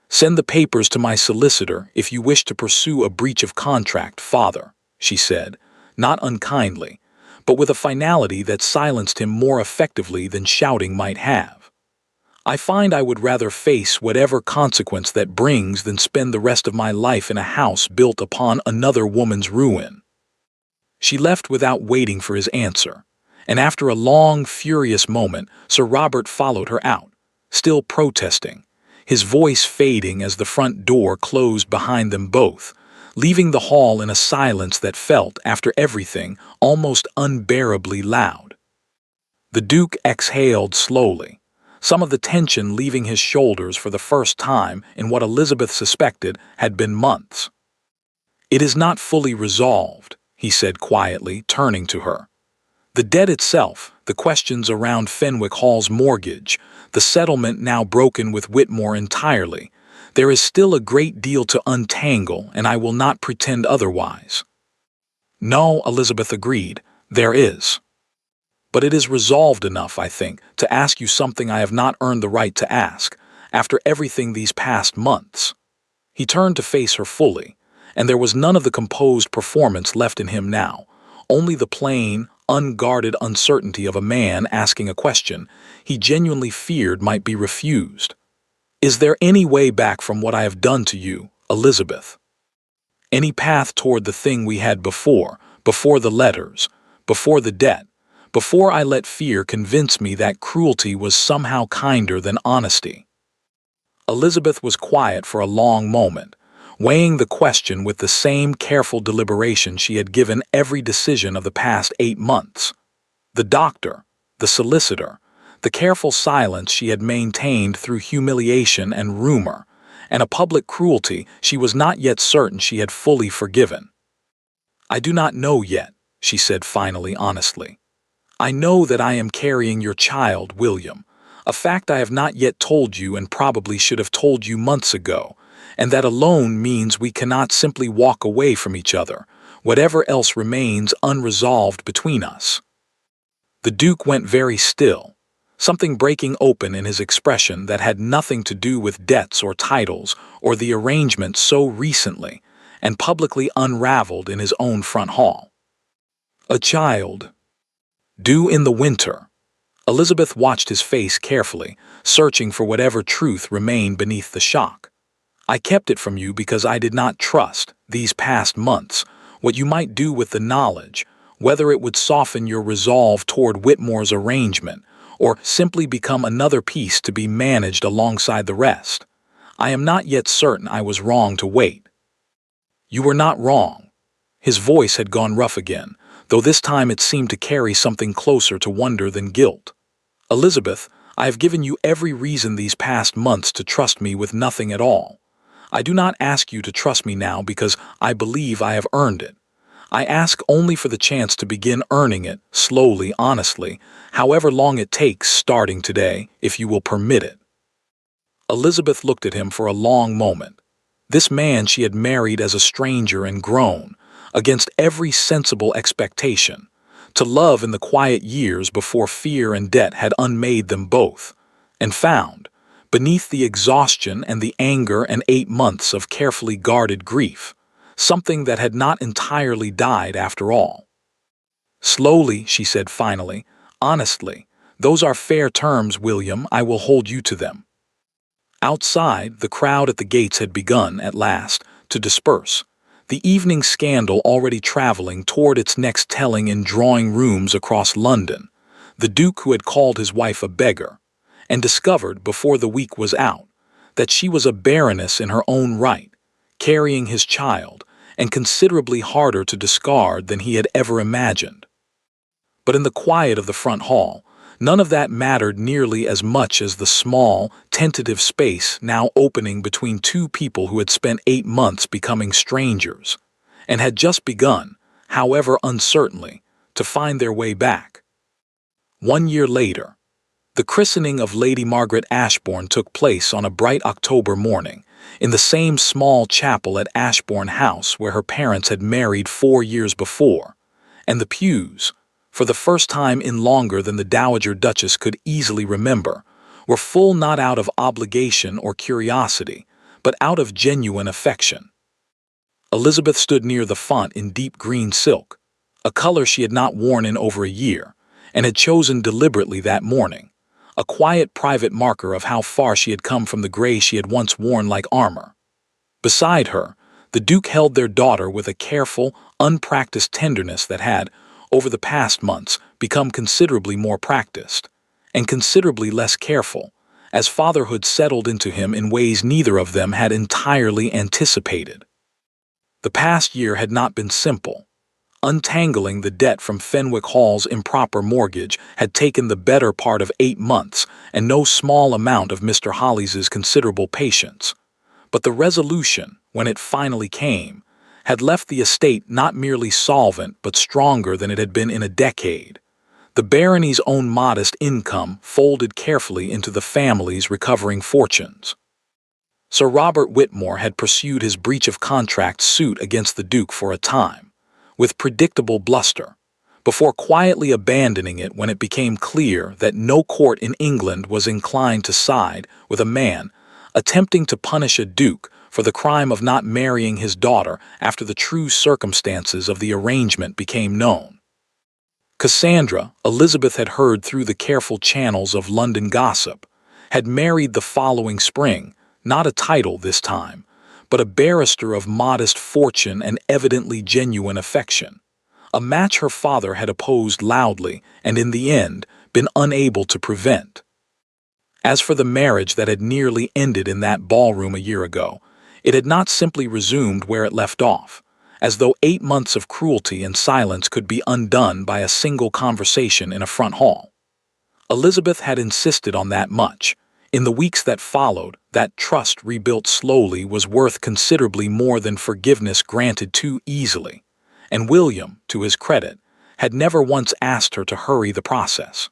"Send the papers to my solicitor if you wish to pursue a breach of contract, father," she said, not unkindly, but with a finality that silenced him more effectively than shouting might have. "I find I would rather face whatever consequence that brings than spend the rest of my life in a house built upon another woman's ruin." She left without waiting for his answer, and after a long, furious moment, Sir Robert followed her out, still protesting, his voice fading as the front door closed behind them both, leaving the hall in a silence that felt, after everything, almost unbearably loud. The Duke exhaled slowly, some of the tension leaving his shoulders for the first time in what Elizabeth suspected had been months. "It is not fully resolved," he said quietly, turning to her. "The debt itself, the questions around Fenwick Hall's mortgage, the settlement now broken with Whitmore entirely, there is still a great deal to untangle, and I will not pretend otherwise." "No," Elizabeth agreed, "there is. But it is resolved enough, I think, to ask you something I have not earned the right to ask, after everything these past months." He turned to face her fully, and there was none of the composed performance left in him now, only the plain, unguarded uncertainty of a man asking a question he genuinely feared might be refused. "Is there any way back from what I have done to you, Elizabeth? Any path toward the thing we had before the letters, before the debt, before I let fear convince me that cruelty was somehow kinder than honesty?" Elizabeth was quiet for a long moment, weighing the question with the same careful deliberation she had given every decision of the past 8 months. The doctor, the solicitor, the careful silence she had maintained through humiliation and rumor, and a public cruelty she was not yet certain she had fully forgiven. "I do not know yet," she said finally honestly. "I know that I am carrying your child, William, a fact I have not yet told you and probably should have told you months ago, and that alone means we cannot simply walk away from each other, whatever else remains unresolved between us." The Duke went very still, something breaking open in his expression that had nothing to do with debts or titles or the arrangement so recently and publicly unraveled in his own front hall. "A child. Due in the winter." Elizabeth watched his face carefully, searching for whatever truth remained beneath the shock. "I kept it from you because I did not trust, these past months, what you might do with the knowledge, whether it would soften your resolve toward Whitmore's arrangement, or simply become another piece to be managed alongside the rest. I am not yet certain I was wrong to wait." "You were not wrong." His voice had gone rough again, though this time it seemed to carry something closer to wonder than guilt. "Elizabeth, I have given you every reason these past months to trust me with nothing at all. I do not ask you to trust me now because I believe I have earned it. I ask only for the chance to begin earning it, slowly, honestly, however long it takes starting today, if you will permit it." Elizabeth looked at him for a long moment. This man she had married as a stranger and grown, against every sensible expectation, to love in the quiet years before fear and debt had unmade them both, and found, beneath the exhaustion and the anger and 8 months of carefully guarded grief, something that had not entirely died after all. "Slowly," she said finally, "honestly, those are fair terms, William, I will hold you to them. Outside, the crowd at the gates had begun, at last, to disperse, the evening scandal already traveling toward its next telling in drawing rooms across London. The Duke, who had called his wife a beggar, and discovered, before the week was out, that she was a baroness in her own right, carrying his child, and considerably harder to discard than he had ever imagined. But in the quiet of the front hall, none of that mattered nearly as much as the small, tentative space now opening between two people who had spent 8 months becoming strangers, and had just begun, however uncertainly, to find their way back. 1 year later, the christening of Lady Margaret Ashbourne took place on a bright October morning, in the same small chapel at Ashbourne House where her parents had married 4 years before, and the pews, for the first time in longer than the Dowager Duchess could easily remember, were full not out of obligation or curiosity, but out of genuine affection. Elizabeth stood near the font in deep green silk, a color she had not worn in over a year, and had chosen deliberately that morning, a quiet private marker of how far she had come from the gray she had once worn like armor. Beside her, the Duke held their daughter with a careful, unpracticed tenderness that had, over the past months, become considerably more practiced, and considerably less careful, as fatherhood settled into him in ways neither of them had entirely anticipated. The past year had not been simple. Untangling the debt from Fenwick Hall's improper mortgage had taken the better part of 8 months and no small amount of Mr. Hollies's considerable patience. But the resolution, when it finally came, had left the estate not merely solvent but stronger than it had been in a decade. The barony's own modest income folded carefully into the family's recovering fortunes. Sir Robert Whitmore had pursued his breach of contract suit against the Duke for a time, with predictable bluster, before quietly abandoning it when it became clear that no court in England was inclined to side with a man attempting to punish a duke for the crime of not marrying his daughter after the true circumstances of the arrangement became known. Cassandra, Elizabeth had heard through the careful channels of London gossip, had married the following spring, not a title this time, but a barrister of modest fortune and evidently genuine affection, a match her father had opposed loudly and in the end been unable to prevent. As for the marriage that had nearly ended in that ballroom a year ago, it had not simply resumed where it left off, as though 8 months of cruelty and silence could be undone by a single conversation in a front hall. Elizabeth had insisted on that much. In the weeks that followed, that trust rebuilt slowly was worth considerably more than forgiveness granted too easily, and William, to his credit, had never once asked her to hurry the process.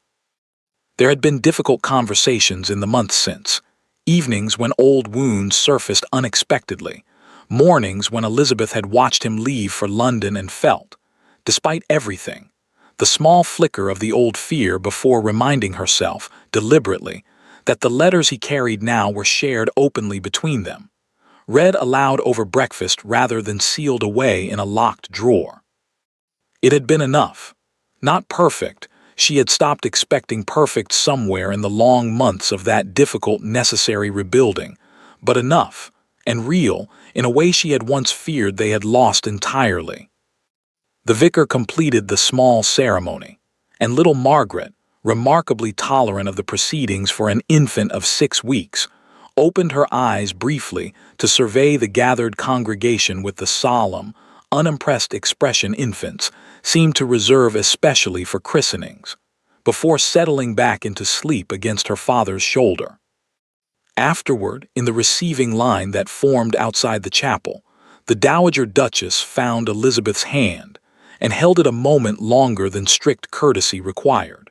There had been difficult conversations in the months since, evenings when old wounds surfaced unexpectedly, mornings when Elizabeth had watched him leave for London and felt, despite everything, the small flicker of the old fear before reminding herself, deliberately, that the letters he carried now were shared openly between them, read aloud over breakfast rather than sealed away in a locked drawer. It had been enough. Not perfect. She had stopped expecting perfect somewhere in the long months of that difficult, necessary rebuilding, but enough, and real, in a way she had once feared they had lost entirely. The vicar completed the small ceremony, and little Margaret, remarkably tolerant of the proceedings for an infant of 6 weeks, opened her eyes briefly to survey the gathered congregation with the solemn, unimpressed expression infants seem to reserve especially for christenings, before settling back into sleep against her father's shoulder. Afterward, in the receiving line that formed outside the chapel, the Dowager Duchess found Elizabeth's hand and held it a moment longer than strict courtesy required.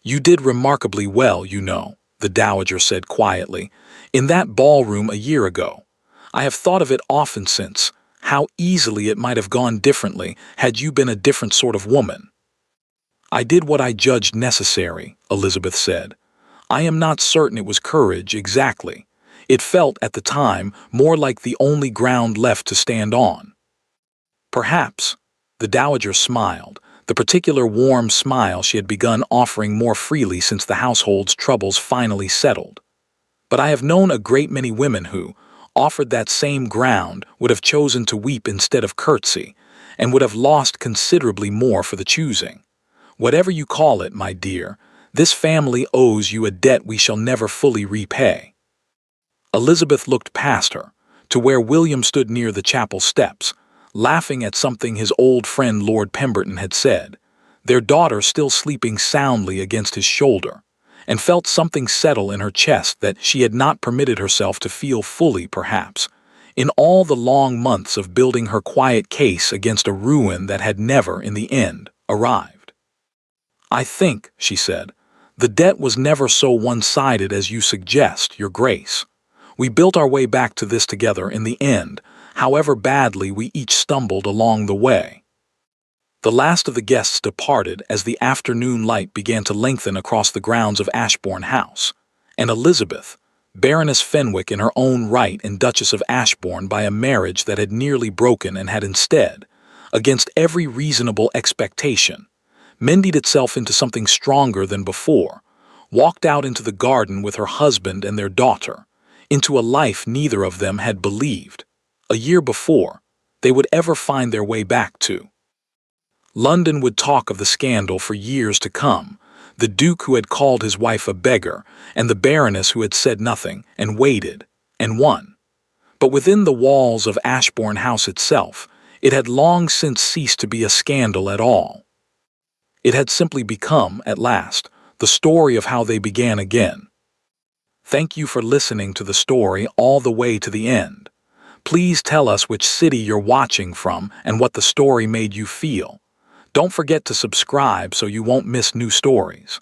"You did remarkably well, you know," the Dowager said quietly, "in that ballroom a year ago. I have thought of it often since, how easily it might have gone differently had you been a different sort of woman." "I did what I judged necessary," Elizabeth said. "I am not certain it was courage, exactly. It felt, at the time, more like the only ground left to stand on." "Perhaps," the Dowager smiled, the particular warm smile she had begun offering more freely since the household's troubles finally settled. But I have known a great many women who, offered that same ground, would have chosen to weep instead of curtsy, and would have lost considerably more for the choosing. Whatever you call it, my dear, this family owes you a debt we shall never fully repay." Elizabeth looked past her, to where William stood near the chapel steps, laughing at something his old friend Lord Pemberton had said, their daughter still sleeping soundly against his shoulder, and felt something settle in her chest that she had not permitted herself to feel fully, perhaps, in all the long months of building her quiet case against a ruin that had never, in the end, arrived. "I think," she said, "the debt was never so one-sided as you suggest, Your Grace. We built our way back to this together in the end, however badly we each stumbled along the way." The last of the guests departed as the afternoon light began to lengthen across the grounds of Ashbourne House, and Elizabeth, Baroness Fenwick in her own right and Duchess of Ashbourne by a marriage that had nearly broken and had instead, against every reasonable expectation, mended itself into something stronger than before, walked out into the garden with her husband and their daughter, into a life neither of them had believed, a year before, they would ever find their way back to. London would talk of the scandal for years to come, the Duke who had called his wife a beggar, and the Baroness who had said nothing, and waited, and won. But within the walls of Ashbourne House itself, it had long since ceased to be a scandal at all. It had simply become, at last, the story of how they began again. Thank you for listening to the story all the way to the end. Please tell us which city you're watching from and what the story made you feel. Don't forget to subscribe so you won't miss new stories.